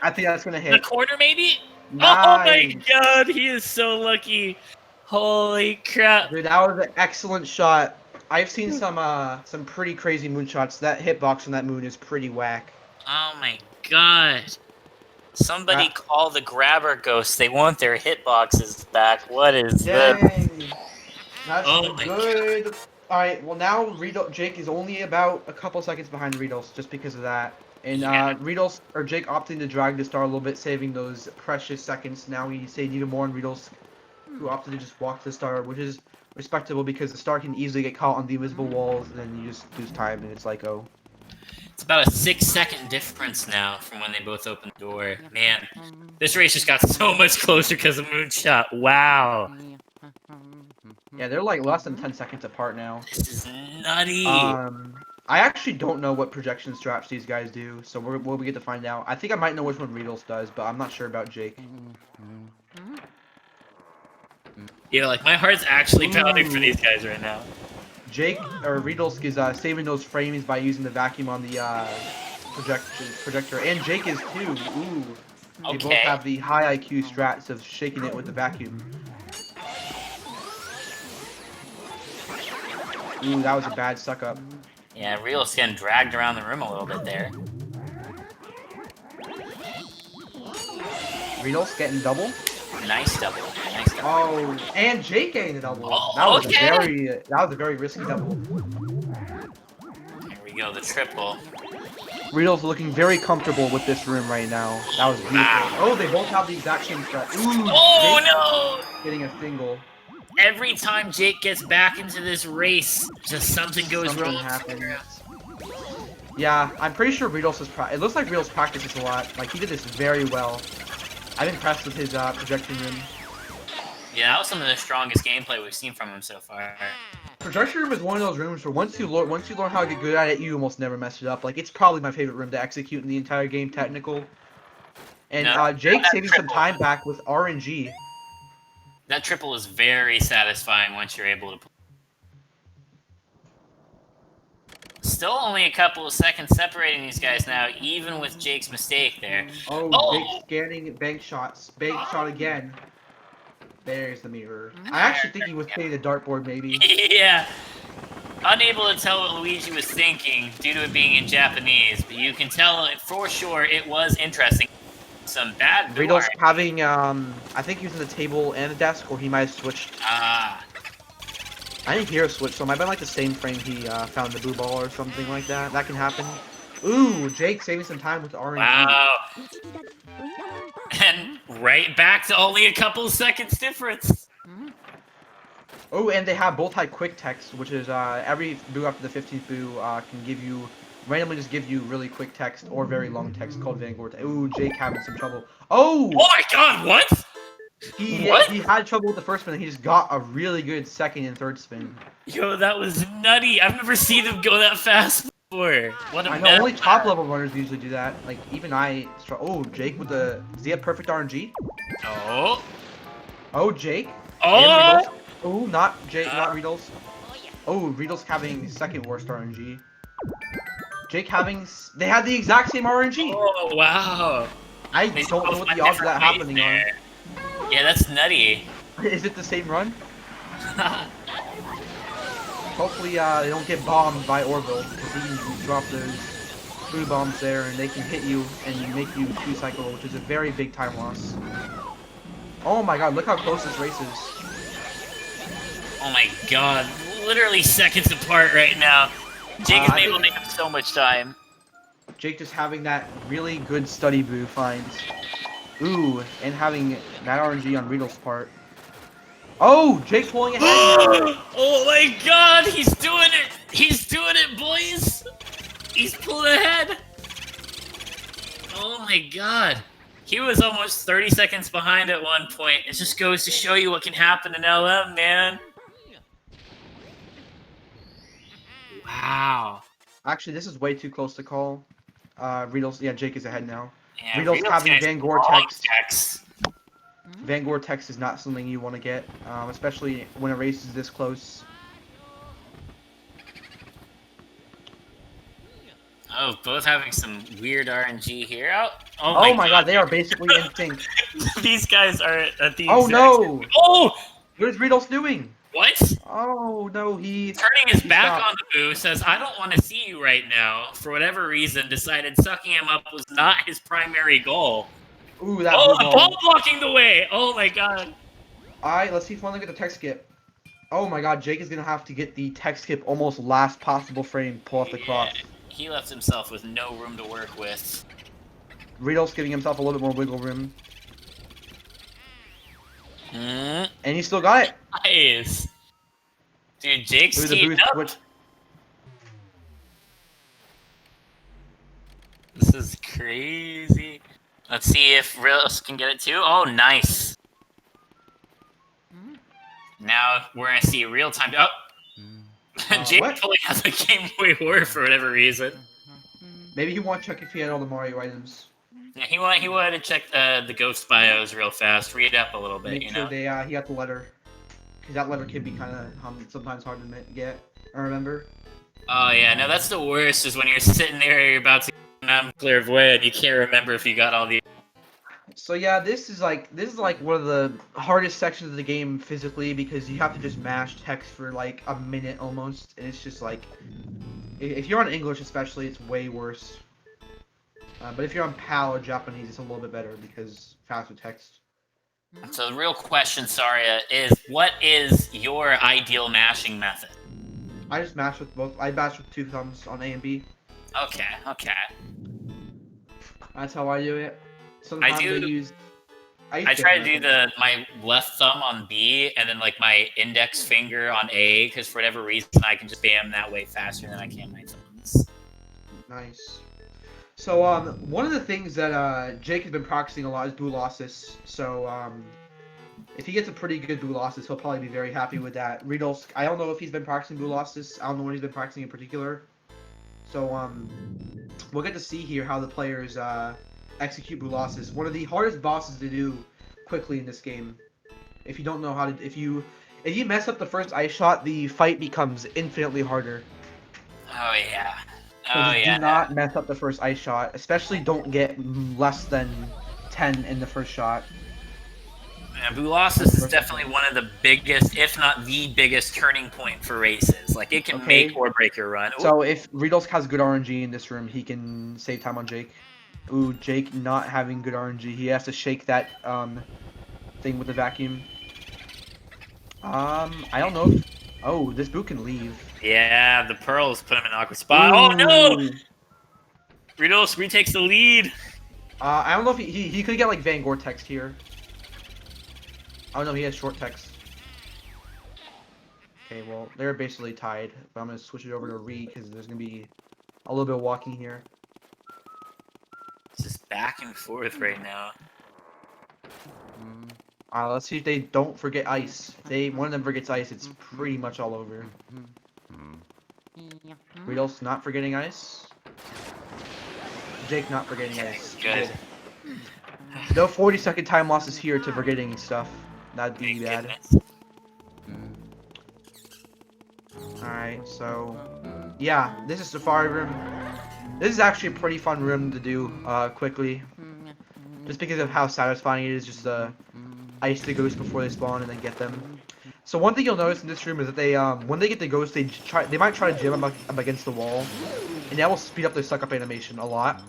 I think that's gonna hit. The corner, maybe? Nice. Oh my god, he is so lucky. Holy crap. Dude, that was an excellent shot. I've seen some pretty crazy moonshots. That hitbox on that moon is pretty whack. Oh my god. Somebody call the grabber ghost. They want their hitboxes back. What is this? That's good. Alright, well now Jake is only about a couple seconds behind Riidolsk just because of that. And Riidolsk or Jake opting to drag the star a little bit, saving those precious seconds. Now he saved even more on Riidolsk, who opted to just walk the star, which is respectable because the star can easily get caught on the invisible walls, and then you just lose time, and it's like, oh. It's about a 6-second difference now from when they both opened the door. Man, this race just got so much closer because of Moonshot. Wow. Yeah, they're like less than 10 seconds apart now. This is nutty. I actually don't know what projection strats these guys do, so we'll get to find out. I think I might know which one Riidolsk does, but I'm not sure about Jake. Yeah, like my heart's actually pounding for these guys right now. Jake or Riidolsk is saving those frames by using the vacuum on the projector, and Jake is too. Ooh, they both have the high IQ strats of shaking it with the vacuum. Ooh, that was a bad suck up. Yeah, Riidolsk getting dragged around the room a little bit there. Riidolsk getting double. Nice double. Oh, and Jake getting the double. Oh, that was a very risky double. Here we go the triple. Riidolsk looking very comfortable with this room right now. That was beautiful. Wow. Oh, they both have the exact same strat. Ooh, Oh Jake getting a single. Every time Jake gets back into this race, just something goes wrong. Something happens. Yeah, I'm pretty sure Riidolsk is it looks like Riidolsk practices a lot. Like, he did this very well. I'm impressed with his projection room. Yeah, that was some of the strongest gameplay we've seen from him so far. Projection room is one of those rooms where once you learn how to get good at it, you almost never mess it up. Like, it's probably my favorite room to execute in the entire game, technical. And Jake saving some time back with RNG. That triple is very satisfying once you're able to. Still only a couple of seconds separating these guys now, even with Jake's mistake there. Oh, Jake scanning bank shots. Bank shot again. There's the mirror. I actually think he was hitting the dartboard, maybe. Yeah. Unable to tell what Luigi was thinking due to it being in Japanese, but you can tell for sure it was interesting. Some bad Riidolsk having, I think he was in the table and the desk, or he might have switched. Ah. I didn't hear a switch, so it might have been like the same frame he found the blue ball or something like that. That can happen. Ooh, Jake saving some time with RNG. Wow. And right back to only a couple seconds difference. Oh, and they have both had quick text, which is every boo after the 15th boo can randomly just give you really quick text or very long text called Vanguard. Ooh, Jake having some trouble. Oh! Oh my god, what? He had trouble with the first spin, and he just got a really good second and third spin. Yo, that was nutty. I've never seen him go that fast before. What a I know, only top level runners usually do that. Like, even oh, Jake with the, does he have perfect RNG? Oh. Oh, Jake. Oh! Oh, not Jake, not Riidolsk. Oh, Riidolsk having second worst RNG. Jake having, they had the exact same RNG. Oh, wow. I don't know what the odds of that happening are. Yeah, that's nutty. Is it the same run? Hopefully they don't get bombed by Orville, because he can drop those blue bombs there and they can hit you and make you Q-cycle, which is a very big time loss. Oh my god, look how close this race is. Oh my god, literally seconds apart right now. Jake is able to make up so much time. Jake just having that really good study boo find. Ooh, and having that RNG on Riidolsk's part. Oh, Jake pulling ahead now. Oh my god, he's doing it! He's doing it, boys! He's pulling ahead! Oh my god. He was almost 30 seconds behind at one point. It just goes to show you what can happen in LM, man. Wow. Actually, this is way too close to call. Riidolsk, yeah, Jake is ahead now. Yeah, Riidolsk having Vanguard text. Vanguard text is not something you want to get, especially when a race is this close. Oh, both having some weird RNG here. Oh my god, they are basically in sync. These guys are at the Oh no! Oh! What is Riidolsk doing? What? Oh no, turning his back on the boo, says, I don't want to see you right now. For whatever reason, decided sucking him up was not his primary goal. Ooh, that the ball blocking the way! Oh my god. Alright, let's see if one get the tech skip. Oh my god, Jake is gonna have to get the tech skip almost last possible frame, pull off the cross. He left himself with no room to work with. Riidolsk giving himself a little bit more wiggle room. And he still got it. Nice. Dude, Jake's teed up. This is crazy. Let's see if Riidolsk can get it too. Oh, nice. Now we're gonna see real time. Oh, Jake pulling out the Game Boy War for whatever reason. Maybe he wanted to check if he had all the Mario items. Yeah, he wanted to check the ghost bios real fast, read up a little bit, Make sure he got the letter. Because that letter can be kind of sometimes hard to get or remember. Oh yeah, no, that's the worst, is when you're sitting there, you're about to get clairvoyant, you can't remember if you got all the... So yeah, this is like one of the hardest sections of the game physically, because you have to just mash text for like a minute almost, and it's just like, if you're on English especially, it's way worse. But if you're on PAL or Japanese, it's a little bit better because faster text. So the real question, Saria, is what is your ideal mashing method? I just mash with both. I mash with 2 thumbs on A and B. Okay, okay. That's how I do it. I Sometimes I do. use. I try to do my left thumb on B and then like my index finger on A because for whatever reason I can just spam that way faster than I can my thumbs. Nice. So one of the things that Jake has been practicing a lot is Boolossus. So if he gets a pretty good Boolossus, he'll probably be very happy with that. Riidolsk, I don't know if he's been practicing Boolossus. I don't know what he's been practicing in particular. So we'll get to see here how the players execute Boolossus. One of the hardest bosses to do quickly in this game. If you don't know how to, if you mess up the first ice shot, the fight becomes infinitely harder. Oh yeah. So Oh just yeah. do not mess up the first ice shot. Especially don't get less than 10 in the first shot. Yeah, Boolossus is definitely one of the biggest, if not the biggest, turning point for races. Like it can make or break your run. Ooh. So if Riidolsk has good RNG in this room, he can save time on Jake. Ooh, Jake not having good RNG. He has to shake that thing with the vacuum. I don't know if... Oh, this boot can leave. Yeah, the pearls put him in an awkward spot. Ooh. Oh no! Riidolsk retakes the lead. I don't know if he could get like Van Gore text here. Oh no, he has short text. Okay, well, they're basically tied. But I'm going to switch it over to Reed because there's going to be a little bit of walking here. It's just back and forth right now. Let's see if they don't forget ice. If one of them forgets ice, it's pretty much all over. Riidolsk not forgetting ice. Jake not forgetting ice. Good. No 40-second time losses here to forgetting stuff. That'd be bad. Alright, so... Yeah, this is Safari Room. This is actually a pretty fun room to do quickly. Just because of how satisfying it is just to ice the ghosts before they spawn and then get them. So one thing you'll notice in this room is that they, when they get the ghost, they might try to jam up against the wall. And that will speed up their suck-up animation a lot.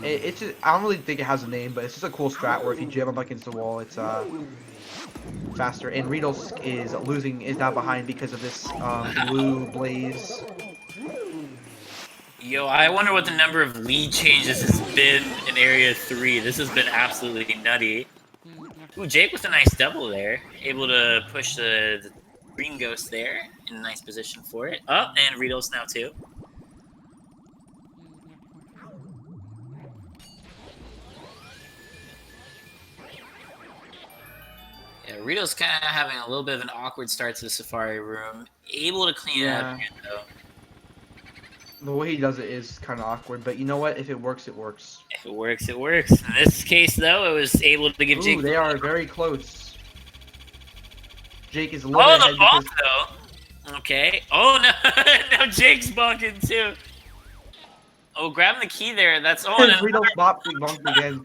It's just, I don't really think it has a name, but it's just a cool strat where if you jam up against the wall, it's faster. And Riidolsk is now behind because of this blue blaze. Yo, I wonder what the number of lead changes has been in Area 3. This has been absolutely nutty. Ooh, Jake with a nice double there. Able to push the green ghost there in a nice position for it. Oh, and Riidolsk now too. Yeah, Riidolsk kind of having a little bit of an awkward start to the Safari Room. Able to clean it up again, though. The way he does it is kind of awkward, but you know what? If it works, it works. If it works, it works. In this case, though, it was able to give Jake... Ooh, they are very close. Jake is a little bit ahead bonk, though. Okay. Oh, no. Now Jake's bonking, too. Oh, grabbing the key there. That's... Oh, and Riidolsk bonked again.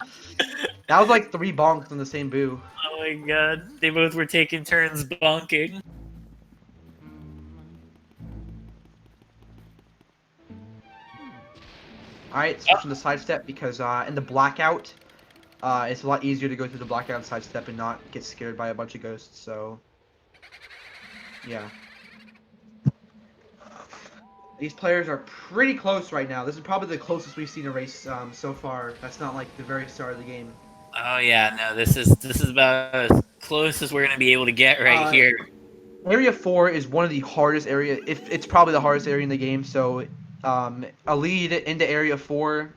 That was like 3 bonks on the same boo. Oh, my God. They both were taking turns bonking. Alright, switching to sidestep because in the blackout, it's a lot easier to go through the blackout and sidestep and not get scared by a bunch of ghosts, so... Yeah. These players are pretty close right now. This is probably the closest we've seen a race so far. That's not like the very start of the game. Oh, yeah, no, this is about as close as we're going to be able to get right here. Area 4 is one of the hardest area, it's probably the hardest area in the game, so... a lead into Area 4,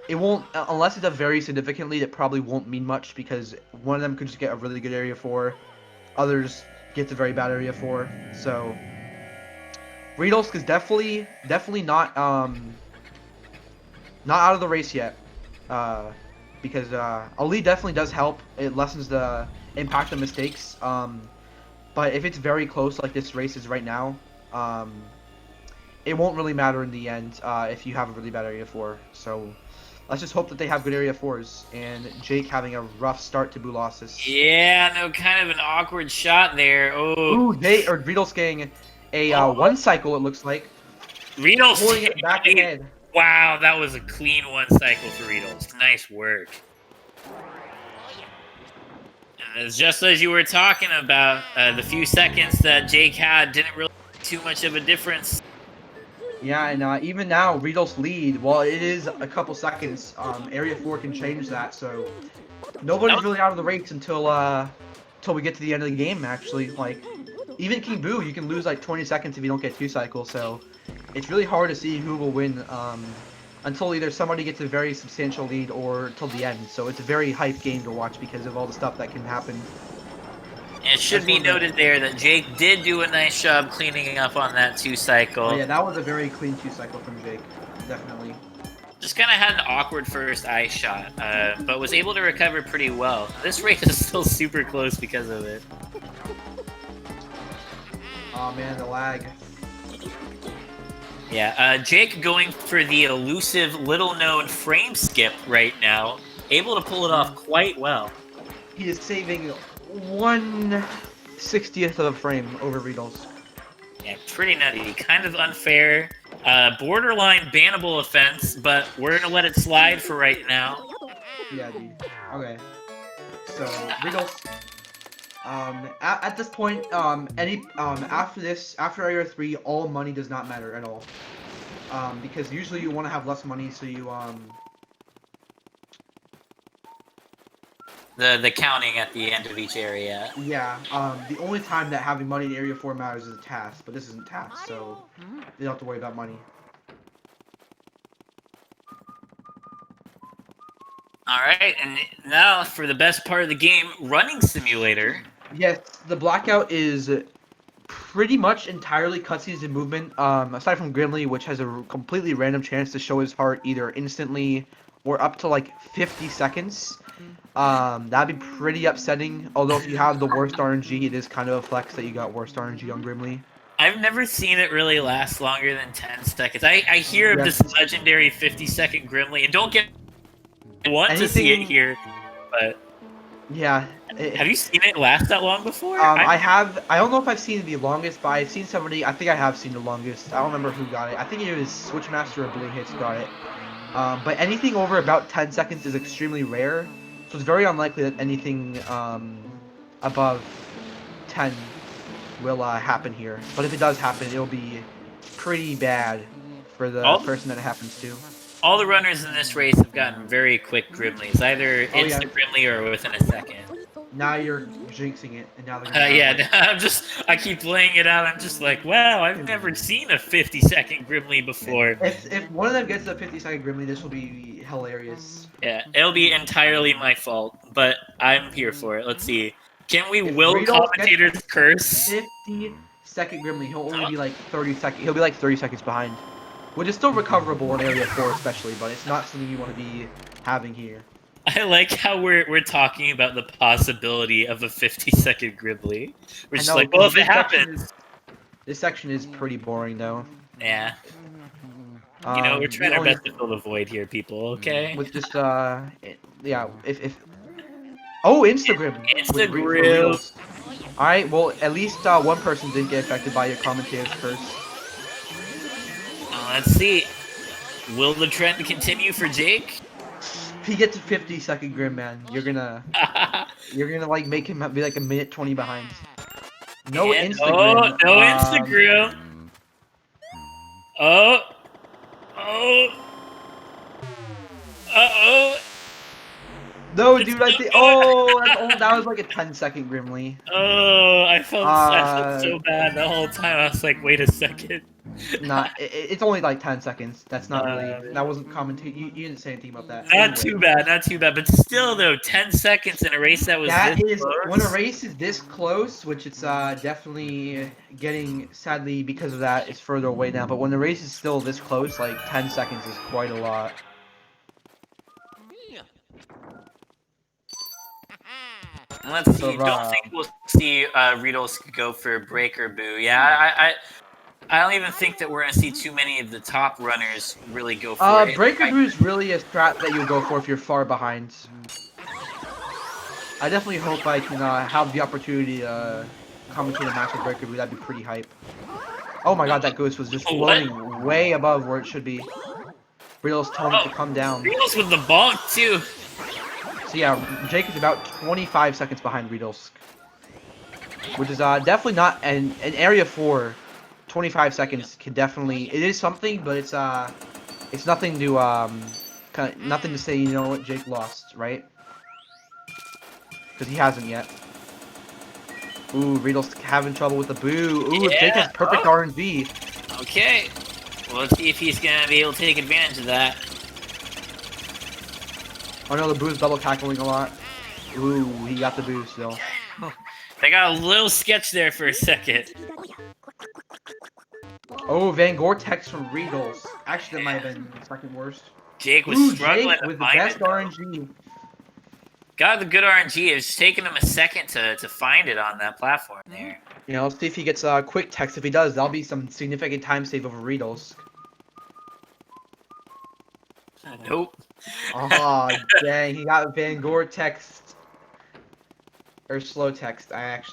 it won't, unless it's a very significant lead, it probably won't mean much because one of them could just get a really good Area 4, others get a very bad Area 4, so Riidolsk is definitely not out of the race yet, because a lead definitely does help, it lessens the impact of mistakes, but if it's very close like this race is right now, it won't really matter in the end if you have a really bad Area 4. So let's just hope that they have good Area 4s. And Jake having a rough start to Boolossus. Yeah, no, kind of an awkward shot there. Oh. Ooh, Riidolsk getting a 1 cycle, it looks like. Riidolsk pulling it back ahead. Wow, that was a clean 1 cycle for Riidolsk. Nice work. It's just as you were talking about, the few seconds that Jake had didn't really make too much of a difference. Yeah, and even now, Riidolsk's lead, while it is a couple seconds, Area 4 can change that, so nobody's really out of the race until we get to the end of the game, actually. Like, even King Boo, you can lose like 20 seconds if you don't get 2 cycles, so it's really hard to see who will win until either somebody gets a very substantial lead or till the end. So it's a very hype game to watch because of all the stuff that can happen. It should be noted there that Jake did do a nice job cleaning up on that 2 cycle. Oh yeah, that was a very clean 2 cycle from Jake, definitely. Just kind of had an awkward first ice shot, but was able to recover pretty well. This race is still super close because of it. Oh man, the lag. Yeah, Jake going for the elusive, little-known frame skip right now. Able to pull it off quite well. He is saving 1/60th of a frame over Riidolsk. Yeah, pretty nutty. Kind of unfair. Borderline bannable offense, but we're gonna let it slide for right now. Yeah, dude. Okay. So Riidolsk. At this point, after Area 3, all money does not matter at all. Because usually you want to have less money, so you The counting at the end of each area. Yeah. The only time that having money in Area 4 matters is a task, but this isn't task, so you don't have to worry about money. Alright, and now for the best part of the game, Running Simulator. Yes, the Blackout is pretty much entirely cutscenes and movement, aside from Grimly, which has a completely random chance to show his heart either instantly or up to like 50 seconds. That'd be pretty upsetting, although if you have the worst RNG, it is kind of a flex that you got worst RNG on Grimly. I've never seen it really last longer than 10 seconds. I hear of this legendary 50-second Grimly, and don't get want to see it here, but yeah. Have you seen it last that long before? I have. I don't know if I've seen the longest, but I've seen somebody. I think I have seen the longest. I don't remember who got it. I think it was Switchmaster or Blue Hits got it. But anything over about 10 seconds is extremely rare, so it's very unlikely that anything above 10 will happen here. But if it does happen, it'll be pretty bad for the person that it happens to. All the runners in this race have gotten very quick Grimleys, either instant Grimly or within a second. Now you're jinxing it, and now they're gonna yeah, I keep laying it out. I'm just like, wow, I've never seen a 50-second Grimly before. If one of them gets a 50-second Grimly, this will be hilarious. Yeah, it'll be entirely my fault, but I'm here for it. Let's see. Can we will commentators curse? 50-second Grimly, he'll only be like 30 seconds. He'll be like 30 seconds behind, which is still recoverable in Area 4, especially, but it's not something you want to be having here. I like how we're talking about the possibility of a 50-second Grimly. We're just like, well, if it happens. This section is pretty boring, though. Yeah. You know, we're trying our best to fill the void here, people. Okay. With just yeah, if. Oh, Instagram. Instagram. All right. Well, at least one person didn't get affected by your commentator's curse. Let's see. Will the trend continue for Jake? If he gets a 50-second Grim, man, you're gonna like make him be like a minute 20 behind. No Instagram. No Instagram. Oh. Uh-oh. No, dude, I think. Oh, that was like a 10-second Grimly. Oh, I felt so bad the whole time. I was like, wait a second. Nah, it's only like 10 seconds. That's not really. That wasn't commentate. You didn't say anything about that. Not too bad. But still, though, 10 seconds in a race that was this close. When a race is this close, which it's definitely getting, sadly, because of that, it's further away now. But when the race is still this close, like 10 seconds is quite a lot. Let's see. Don't think we'll see Riidolsk go for Breaker Boo. Yeah, I don't even think that we're gonna see too many of the top runners really go for it. Breaker Boo is really a strat that you'll go for if you're far behind. I definitely hope I can have the opportunity to commentate a match with Breaker Boo. That'd be pretty hype. Oh my god, that goose was just floating way above where it should be. Riidolsk told him to come down. Riidolsk with the bonk too. So yeah, Jake is about 25 seconds behind Riidolsk, which is definitely not an area 4. 25 seconds can definitely, it is something, but it's nothing to nothing to say, you know what, Jake lost, right? Because he hasn't yet. Ooh, Riidolsk having trouble with the boo. Ooh, if Jake has perfect RNG. Okay. Well, let's see if he's gonna be able to take advantage of that. Oh no, the boo's double tackling a lot. Ooh, he got the boo still. They got a little sketch there for a second. Oh, Van Gore-Tex from Riidolsk. Actually, that might have been the second worst. Jake was Ooh, struggling Jake to with the find best it. RNG. Got the good RNG. It's taken him a second to find it on that platform there. You know, let's see if he gets quick text. If he does, that'll be some significant time save over Riidolsk. Nope. Oh, dang, he got Van Gore-Text. Or slow text. I Hard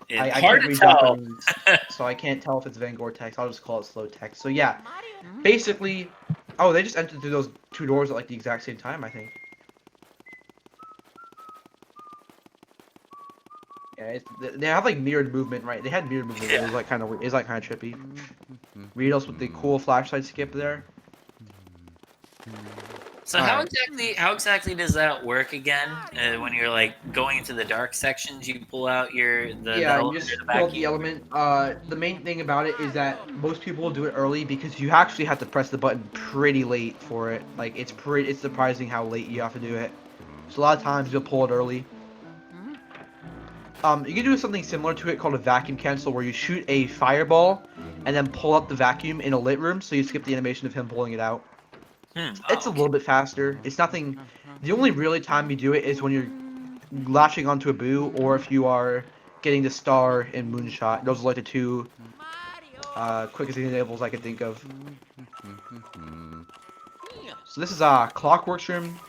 can't to read tell. Japanese, so I can't tell if it's Van Gore-Text. I'll just call it slow text. So yeah, basically, oh, they just entered through those two doors at like the exact same time, I think. Yeah, they have like mirrored movement, right? They had mirrored movement. It was like kind of weird. It's like kind of trippy. Riidolsk with the cool flashlight skip there. So how exactly does that work again? When you're like going into the dark sections, you pull out You just pull out the element. The main thing about it is that most people will do it early because you actually have to press the button pretty late for it. Like it's surprising how late you have to do it. So a lot of times you'll pull it early. You can do something similar to it called a vacuum cancel, where you shoot a fireball and then pull up the vacuum in a lit room, so you skip the animation of him pulling it out. It's a little bit faster. It's nothing. The only really time you do it is when you're latching onto a boo, or if you are getting the star in Moonshot. Those are like the two quickest examples I could think of. So this is Clockwork's room.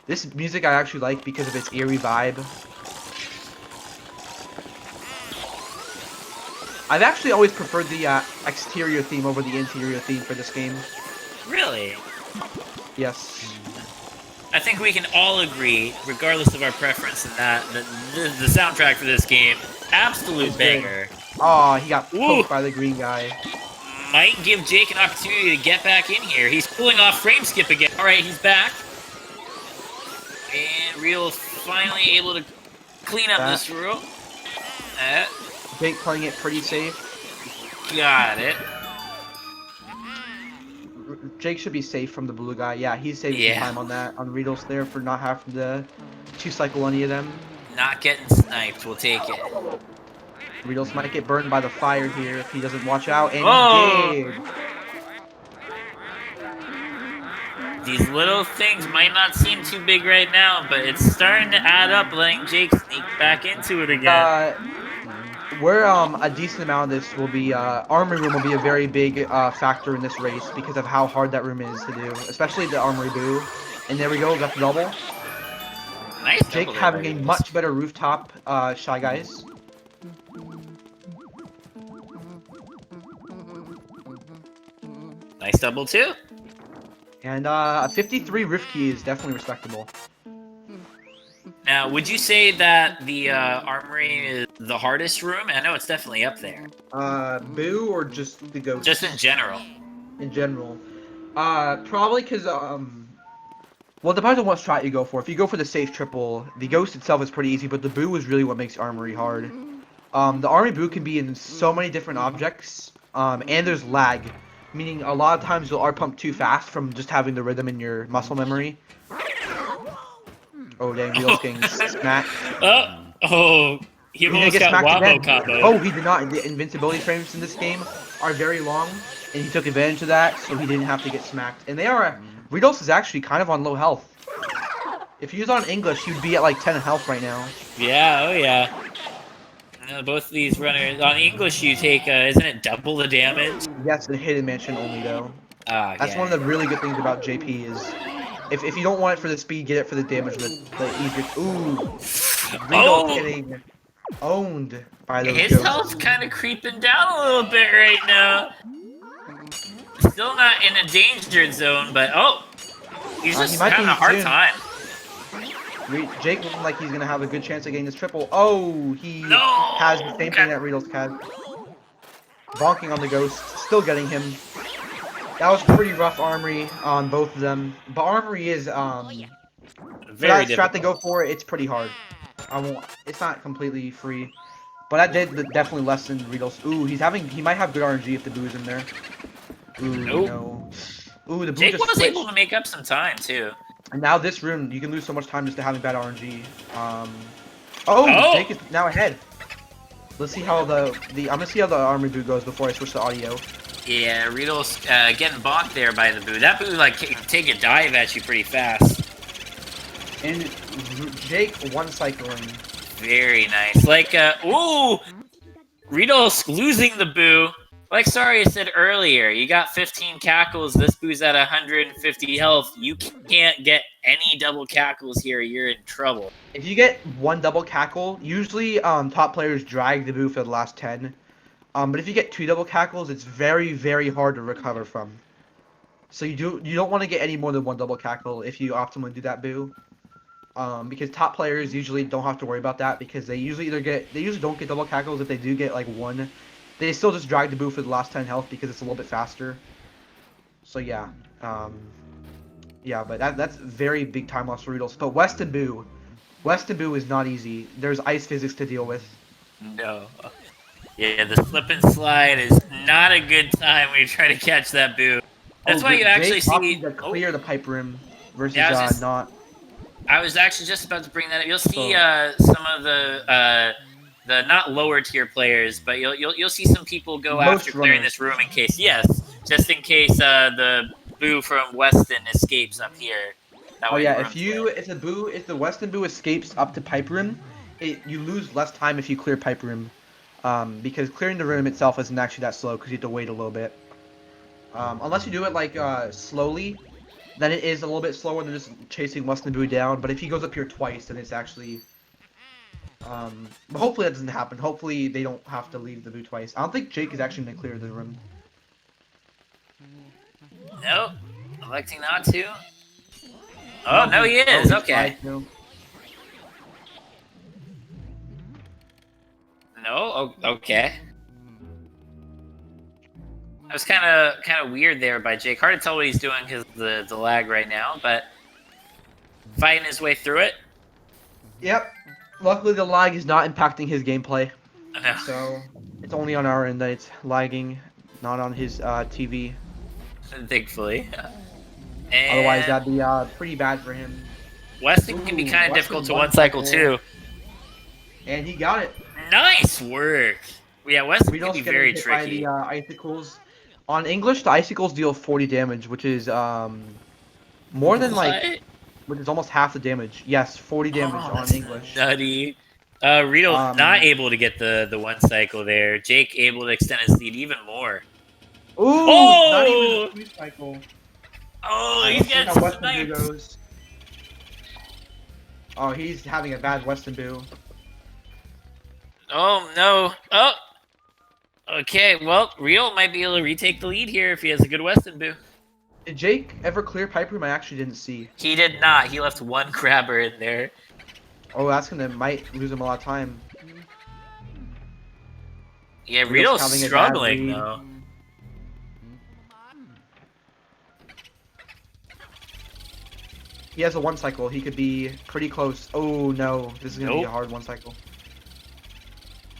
This music I actually like because of its eerie vibe. I've actually always preferred the exterior theme over the interior theme for this game. Really? Yes. I think we can all agree, regardless of our preference in that, the soundtrack for this game, absolute banger. Oh, he got poked by the green guy. Might give Jake an opportunity to get back in here. He's pulling off frame skip again. All right, he's back. And Real finally able to clean up this room. Jake playing it pretty safe. Got it. Jake should be safe from the blue guy. Yeah, he's saving some time on that. On Riidolsk there for not having to two-cycle any of them. Not getting sniped. We'll take it. Riidolsk might get burned by the fire here if he doesn't watch out. And he did. These little things might not seem too big right now, but it's starting to add up, letting Jake sneak back into it again. Where a decent amount of this will be, armory room will be a very big factor in this race because of how hard that room is to do, especially the armory boo. And there we go, got the double. Nice. Jake having a much better rooftop, Shy Guys. Nice double too. And a 53 roof key is definitely respectable. Now, would you say that the armory is the hardest room? I know it's definitely up there. Boo or just the ghost? Just in general. In general. Probably because, well, it depends on what strat you go for. If you go for the safe triple, the ghost itself is pretty easy, but the boo is really what makes armory hard. The armory boo can be in so many different objects, and there's lag. Meaning a lot of times you'll R-pump too fast from just having the rhythm in your muscle memory. Oh, dang, Riidolsk getting smacked. He almost got wombo combo. Oh, he did not. The invincibility frames in this game are very long, and he took advantage of that, so he didn't have to get smacked. And they are... Riidolsk is actually kind of on low health. If he was on English, he would be at like 10 health right now. Yeah, oh yeah. Both of these runners... On English, you take, isn't it double the damage? Yes, the hidden mansion only, though. That's one of the really good things about JP is... If you don't want it for the speed, get it for the damage, the easier... Ooh! Riidolsk getting owned by those His ghosts. health's kind of creeping down a little bit right now. Still not in a danger zone, but he's just having a hard time. Jake looking like he's gonna have a good chance of getting this triple. Oh, he has the same thing that Riidolsk has. Bonking on the ghost, still getting him. That was pretty rough armory on both of them. But armory is for that strat to go for it, it's pretty hard. It's not completely free. But that did definitely lessen Riidolsk. Ooh, he might have good RNG if the boo is in there. Ooh, no. Ooh, the boo Jake just was switched. able to make up some time too. And now this room, you can lose so much time just to having bad RNG. Oh, Jake is now ahead. Let's see how I'm gonna see how the armory boo goes before I switch to audio. Yeah, Riidolsk getting bonked there by the boo. That boo like can take a dive at you pretty fast. And Jake one cycling. Very nice. Like ooh, Riidolsk losing the boo. Like Saria said earlier, you got 15 cackles. This boo's at 150 health. You can't get any double cackles here. You're in trouble. If you get one double cackle, usually top players drag the boo for the last 10. But if you get 2 double cackles, it's very, very hard to recover from. So you don't want to get any more than 1 double cackle if you optimally do that boo. Because top players usually don't have to worry about that because they usually don't get double cackles. If they do get like 1, they still just drag the boo for the last 10 health because it's a little bit faster. So yeah, yeah, but that's very big time loss for Riidolsk. But Weston boo is not easy. There's ice physics to deal with. No. Yeah, the slip and slide is not a good time when you're trying to catch that boo. That's why you actually see to clear the pipe rim versus not. I was actually just about to bring that up. You'll see some of the not lower tier players, but you'll see some people go after clearing this room in case, just in case the boo from Weston escapes up here. Oh yeah, if the Weston boo escapes up to pipe rim, you lose less time if you clear pipe rim, because clearing the room itself isn't actually that slow because you have to wait a little bit. Unless you do it like slowly, then it is a little bit slower than just chasing Weston boo down. But if he goes up here twice, then it's actually but hopefully that doesn't happen. Hopefully they don't have to leave the boo twice. I don't think Jake is actually going to clear the room. Nope. Electing not to. Oh, no, he is. Okay. No. Okay. That was kind of weird there by Jake. Hard to tell what he's doing because of the lag right now, but fighting his way through it. Yep. Luckily, the lag is not impacting his gameplay. No. So it's only on our end that it's lagging, not on his TV. Thankfully. Otherwise, that'd be pretty bad for him. Weston can be kind of difficult to one cycle too. And he got it. Nice work. Yeah, Weston can be very tricky. By the icicles. On English, the icicles deal 40 damage, which is more than which is almost half the damage. Yes, 40 damage on English. Nutty. Riidolsk not able to get the one cycle there. Jake able to extend his lead even more. Ooh, not even a 2 cycle. Oh, he's getting sniped. Oh, he's having a bad Weston boo. Oh, no. Oh. Okay, well, Riel might be able to retake the lead here if he has a good Weston boo. Did Jake ever clear pipe room? I actually didn't see. He did not. He left one grabber in there. Oh, that's might lose him a lot of time. Yeah, Riel's struggling, though. He has a 1 cycle. He could be pretty close. Oh, no. This is going to be a hard 1 cycle.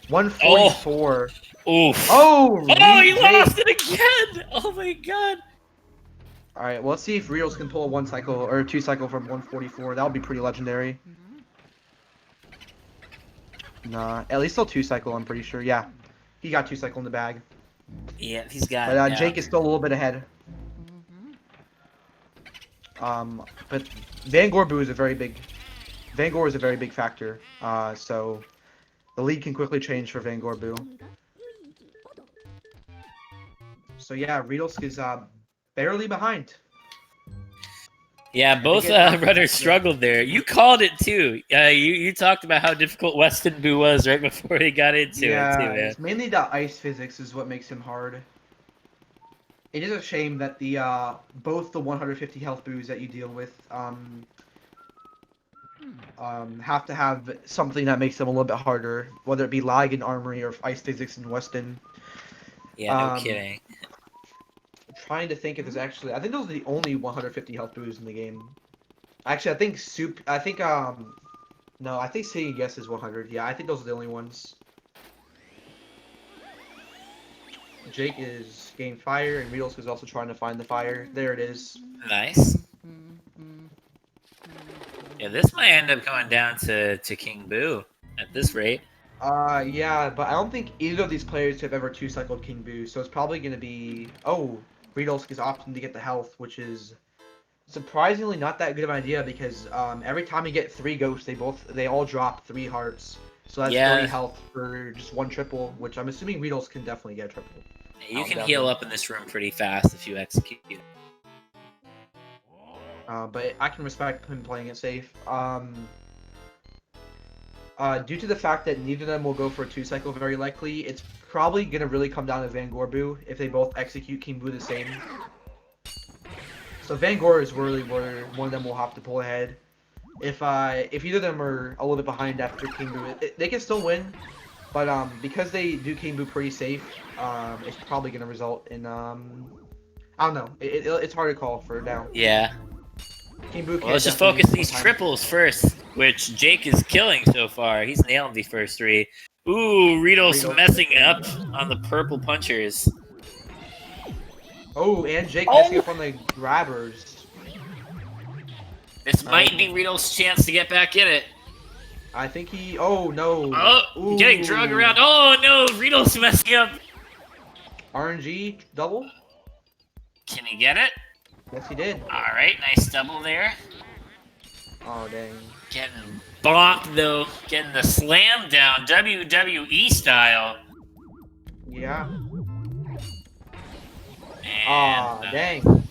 144. Oof. Oh, he lost it again! Oh my god. Alright, well, let's see if Rios can pull a 1 cycle or a 2 cycle from 144. That would be pretty legendary. Nah, at least still 2 cycle, I'm pretty sure. Yeah, he got 2 cycle in the bag. Yeah, he's got but, Jake is still a little bit ahead. But Vanguard boo is a very big factor. So the lead can quickly change for Vanguard boo. So yeah, Riidolsk is barely behind. Yeah, both runners struggled there. You called it too. You talked about how difficult Weston boo was right before he got into it too, man. It's mainly the ice physics is what makes him hard. It is a shame that the both the 150 health boos that you deal with have to have something that makes them a little bit harder, whether it be lag in Armory or ice physics in Weston. Yeah, no kidding. I'm trying to think if there's actually. I think those are the only 150 health boosts in the game. Actually, I think no, I think Say Yes is 100. Yeah, I think those are the only ones. Jake is getting fire, and Riidolsk is also trying to find the fire. There it is. Nice. Yeah, this might end up going down to King Boo at this rate. Yeah, but I don't think either of these players have ever two-cycled King Boo, so it's probably going to be... Oh, Riidolsk is opting to get the health, which is surprisingly not that good of an idea, because every time you get 3 ghosts, they all drop 3 hearts. So that's 30 health for just 1 triple, which I'm assuming Riidolsk can definitely get a triple. You can heal up in this room pretty fast if you execute. But I can respect him playing it safe. Due to the fact that neither of them will go for a 2-cycle very likely, it's probably going to really come down to Van Boo if they both execute King Boo the same. So Van Gore is really where one of them will have to pull ahead. If either of them are a little bit behind after King Boo, they can still win. But because they do King Boo pretty safe, it's probably going to result in I don't know. It's hard to call for now. Yeah. King Boo well, let's just focus these triples first, which Jake is killing so far. He's nailed the first 3. Ooh, Riidolsk messing up on the purple punchers. Oh, and Jake messing up on the grabbers. This might be Riidolsk's chance to get back in it. I think he... Oh, no. Oh, getting drug around. Oh, no, Riidolsk messing up. RNG double? Can he get it? Yes, he did. All right, nice double there. Oh, dang. Getting bonked, though. Getting the slam down, WWE style. Yeah. And, dang.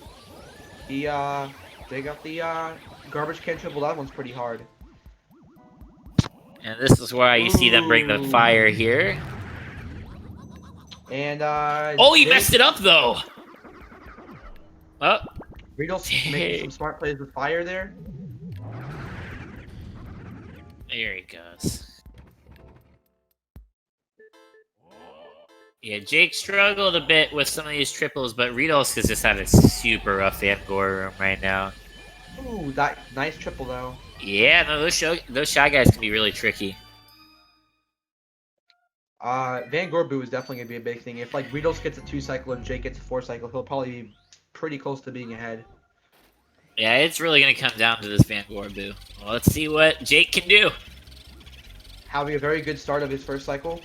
They got the garbage can triple. That one's pretty hard. And this is why you see them bring the fire here. And, oh, he messed it up, though! Oh. Riidolsk making some smart plays with fire there. There he goes. Yeah, Jake struggled a bit with some of these triples, but Riidolsk has just had a super rough Van Gore room right now. Ooh, that nice triple though. Yeah, no, those shy guys can be really tricky. Van Gore Boo is definitely gonna be a big thing. If like Riidolsk gets a 2-cycle and Jake gets a 4-cycle, he'll probably be pretty close to being ahead. Yeah, it's really gonna come down to this Van Gore Boo. Well, let's see what Jake can do. Having a very good start of his first cycle.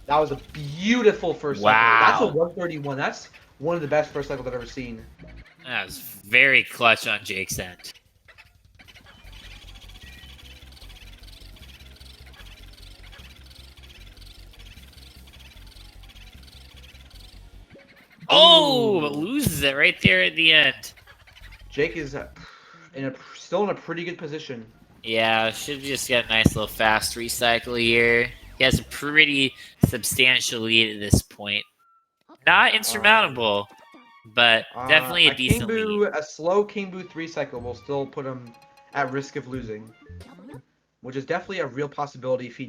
That was a beautiful first cycle. That's a 131. That's one of the best first cycles I've ever seen. That was very clutch on Jake's end. Oh, but loses it right there at the end. Jake is still in a pretty good position. Yeah, should just get a nice little fast recycle here. He has a pretty substantial lead at this point. Not insurmountable, but definitely a decent lead. A slow King Boo 3-cycle will still put him at risk of losing, which is definitely a real possibility if he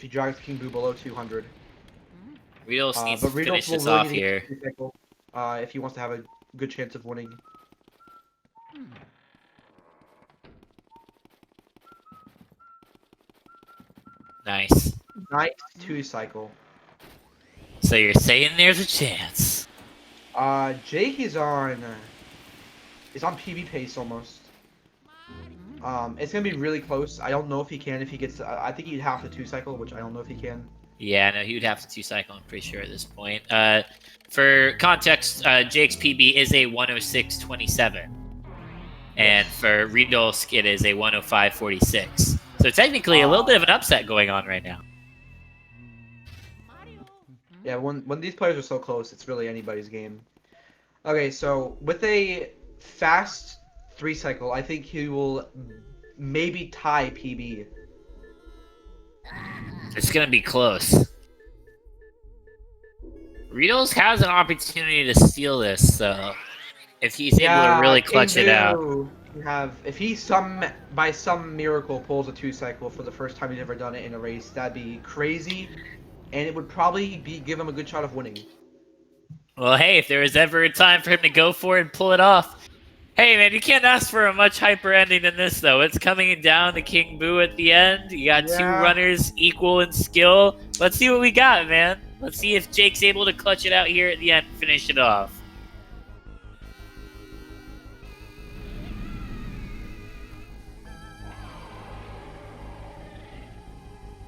drives King Boo below 200. Riidolsk needs to finish this off here. If he wants to have a good chance of winning. Nice. Nice 2-cycle. So you're saying there's a chance? Jake is on PB pace almost. It's gonna be really close. I don't know if he can. If he gets, I think he'd have to 2-cycle, which I don't know if he can. Yeah, no, he would have to 2-cycle, I'm pretty sure at this point. For context, Jake's PB is a 106.27. And for Riidolsk, it is a 105.46. So technically a little bit of an upset going on right now. Yeah, when these players are so close, it's really anybody's game. Okay, so with a fast 3-cycle, I think he will maybe tie PB. It's going to be close. Riidolsk has an opportunity to steal this, so if he's able to really clutch it out. If he by some miracle pulls a 2-cycle for the first time he's ever done it in a race, that'd be crazy, and it would probably give him a good shot of winning. Well, hey, if there was ever a time for him to go for it and pull it off. Hey, man, you can't ask for a much hyper ending than this, though. It's coming down to King Boo at the end. You got two runners equal in skill. Let's see what we got, man. Let's see if Jake's able to clutch it out here at the end and finish it off.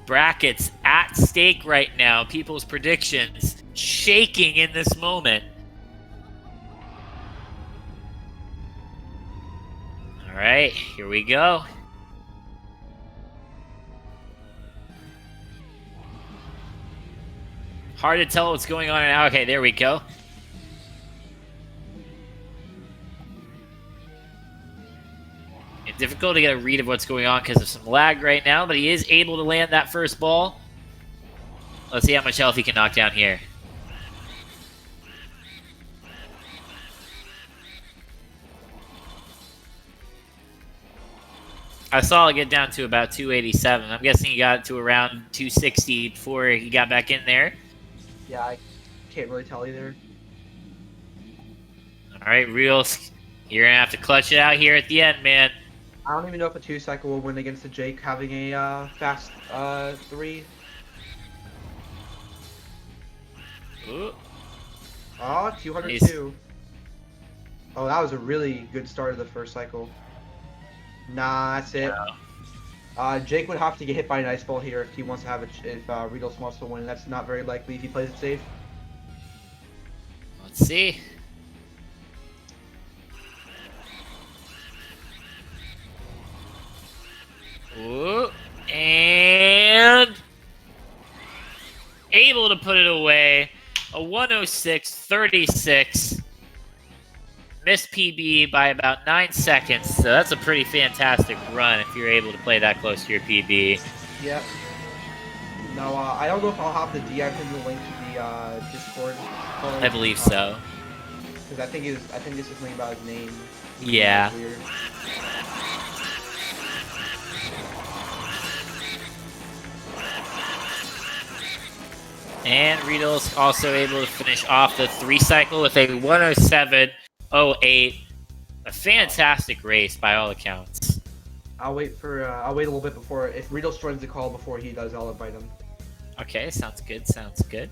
Brackets at stake right now. People's predictions shaking in this moment. All right, here we go. Hard to tell what's going on now. Okay, there we go. It's difficult to get a read of what's going on because of some lag right now, but he is able to land that first ball. Let's see how much health he can knock down here. I saw it get down to about 287. I'm guessing he got to around 260 before he got back in there. Yeah, I can't really tell either. All right, Riidolsk, you're going to have to clutch it out here at the end, man. I don't even know if a 2-cycle will win against a Jake having a fast 3. Ooh. Oh, 202. Nice. Oh, that was a really good start of the first cycle. Nah, that's it. No. Jake would have to get hit by an ice ball here if he wants to have if Riidolsk wants to win. That's not very likely if he plays it safe. Let's see. Ooh, and able to put it away. A 106.36. Missed PB by about 9 seconds, so that's a pretty fantastic run if you're able to play that close to your PB. Yep. No, I don't know if I'll have the DM him the link to the Discord. I believe so. Because I think this is something about his name. Yeah. Weird. And Riidolsk also able to finish off the 3-cycle with a 107.08. A fantastic race by all accounts. I'll wait a little bit before, if Riidolsk joins the call before he does, I'll invite him. Okay, sounds good, sounds good.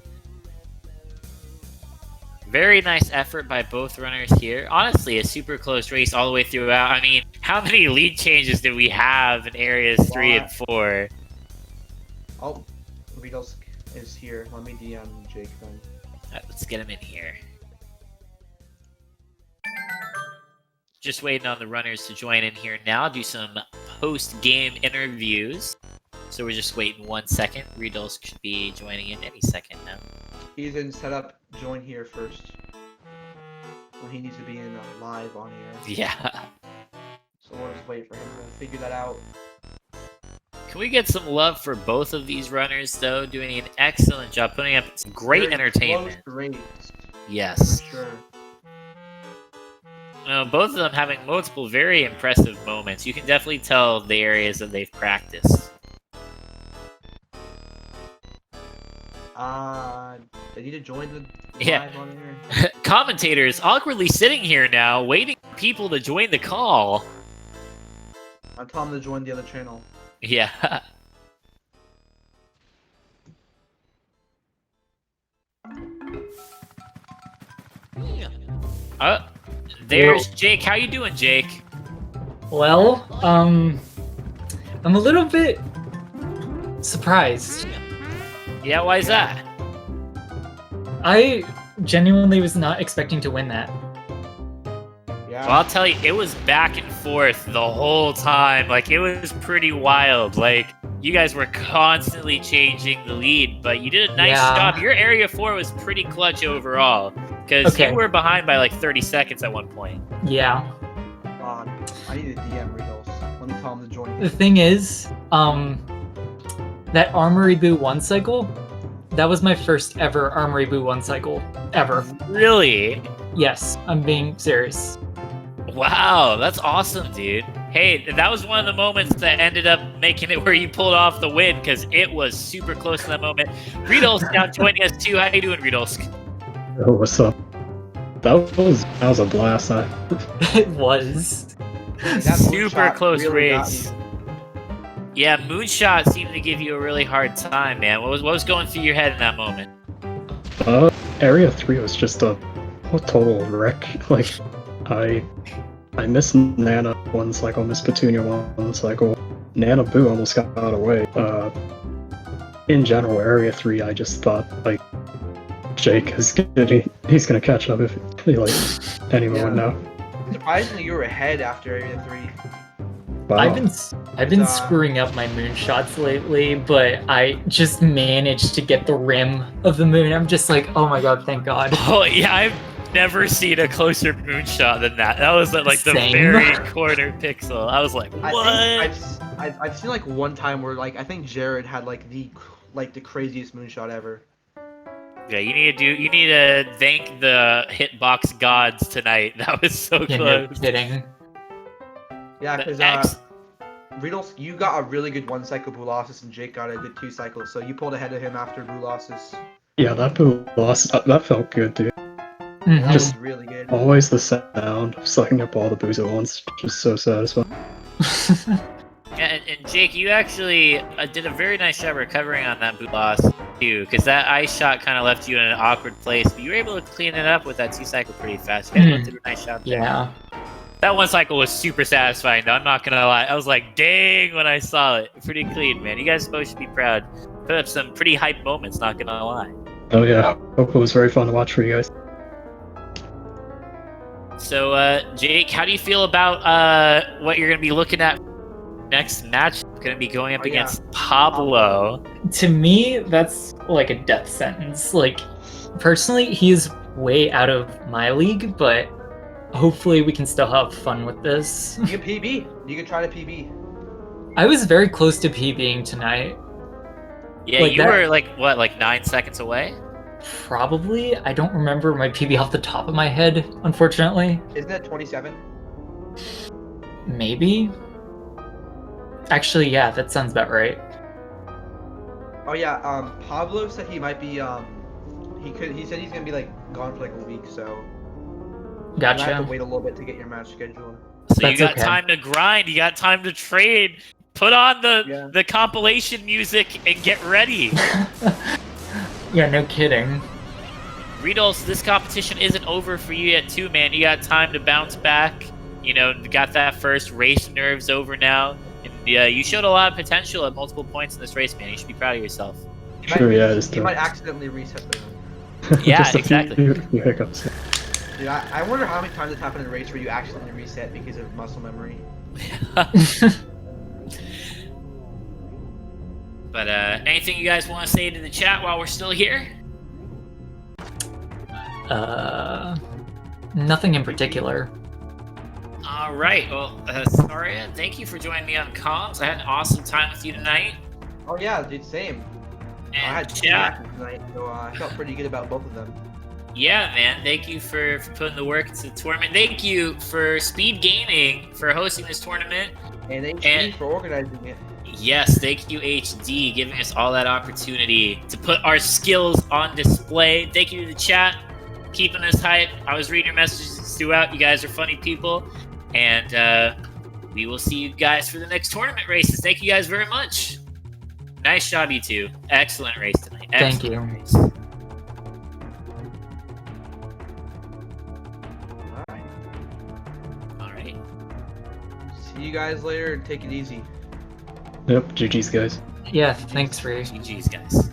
Very nice effort by both runners here. Honestly, a super close race all the way throughout. I mean, how many lead changes did we have in areas 3 and 4? Oh, Riidolsk is here. Let me DM Jake then. Right, let's get him in here. Just waiting on the runners to join in here now. Do some post-game interviews. So we're just waiting 1 second. Riidolsk should be joining in any second now. He's in setup. Join here first. Well, he needs to be in live on here. Yeah. So we'll just wait for him to figure that out. Can we get some love for both of these runners, though? Doing an excellent job, putting up some great entertainment. Yes. For sure. Both of them having multiple very impressive moments. You can definitely tell the areas that they've practiced. They need to join the live on here. Commentators awkwardly sitting here now, waiting for people to join the call. I'm telling them to join the other channel. Yeah. There's Jake. How you doing, Jake? Well, I'm a little bit surprised. Yeah, why is that? I genuinely was not expecting to win that. Yeah. Well, I'll tell you, it was back and forth the whole time. Like, it was pretty wild. Like, you guys were constantly changing the lead, but you did a nice job. Your Area 4 was pretty clutch overall, because you were behind by like 30 seconds at one point. Yeah. I need a DM Riidolsk. Let me tell him to join. The thing is, that Armory Boo 1-cycle, that was my first ever Armory Boo 1-cycle, ever. Really? Yes, I'm being serious. Wow, that's awesome, dude. Hey, that was one of the moments that ended up making it where you pulled off the win, because it was super close in that moment. Riidolsk now joining us too. How you doing, Riidolsk? Oh, what's up? That was a blast. It was. Super close really race. Yeah, Moonshot seemed to give you a really hard time, man. What was going through your head in that moment? Area 3 was just a total wreck. Like, I missed Nana one cycle, missed Petunia one cycle. Nana Boo almost got away. In general, Area 3, I just thought, like, Jake he's gonna catch up if he, like, any moment now. Surprisingly, you were ahead after Area 3. Wow. I've been screwing up my moonshots lately, but I just managed to get the rim of the moon. I'm just like, oh my god, thank god. Oh yeah, I've never seen a closer moonshot than that. That was at, like, the Same. very corner pixel. I was like, what? I've seen like one time where like I think Jared had like the craziest moonshot ever. Yeah, you need to thank the hitbox gods tonight. That was so Yeah, close. no kidding. Yeah, The because X- Riidolsk, you got a really good 1 cycle Boolossus and Jake got a good 2 cycles, so you pulled ahead of him after Boolossus. Yeah, that Boo lost. That felt good, dude. That Just- was really good. Always the sound of sucking up all the boos at once. Just so satisfying. Yeah, and Jake, you actually did a very nice job recovering on that boot loss too, because that ice shot kind of left you in an awkward place, but you were able to clean it up with that 2 cycle pretty fast. You guys did a nice shot there. Yeah. That 1 cycle was super satisfying, though. I'm not gonna lie. I was like, dang, when I saw it. Pretty clean, man. You guys both should be proud. Put up some pretty hype moments, not gonna lie. Oh yeah, hope it was very fun to watch for you guys. So, Jake, how do you feel about what you're gonna be looking at next match? Gonna be going up against Pablo. To me, that's like a death sentence. Like, personally, he's way out of my league, but hopefully we can still have fun with this. You can PB. You can try to PB. I was very close to PBing tonight. Yeah, Like you that- were like, what, like 9 seconds away? Probably. I don't remember my PB off the top of my head, unfortunately. Isn't that 27? Maybe? Actually, yeah, that sounds about right. Oh yeah, Pablo said he might be he said he's gonna be like gone for like a week, so you might have Gotcha. to wait a little bit to get your match scheduled. So you That's got okay. time to grind, you got time to trade. Put on Yeah. the compilation music and get ready. Yeah, no kidding. Riidolsk, this competition isn't over for you yet too, man. You got time to bounce back. You know, got that first race nerves over now. And you showed a lot of potential at multiple points in this race, man. You should be proud of yourself. True, yeah, just You might accidentally reset the room. Yeah, just a exactly. few hiccups. Dude, I wonder how many times it's happened in a race where you accidentally reset because of muscle memory. But anything you guys want to say to the chat while we're still here? Nothing in particular. All right. Well, Saria, thank you for joining me on comms. I had an awesome time with you tonight. Oh yeah, dude, same. I And had 2 chat, matches tonight, so I felt pretty good about both of them. yeah, man. Thank you for putting the work into the tournament. Thank you for SpeedGaming for hosting this tournament. And HD And- for organizing it. Yes, thank you, HD, giving us all that opportunity to put our skills on display. Thank you to the chat, keeping us hype. I was reading your messages throughout. You guys are funny people. And we will see you guys for the next tournament races. Thank you guys very much. Nice job, you two. Excellent race tonight. Thank Excellent you. race. Alright. All right. See you guys later and take it easy. Yep, GG's guys. Yeah, thanks, Ray. GG's, guys.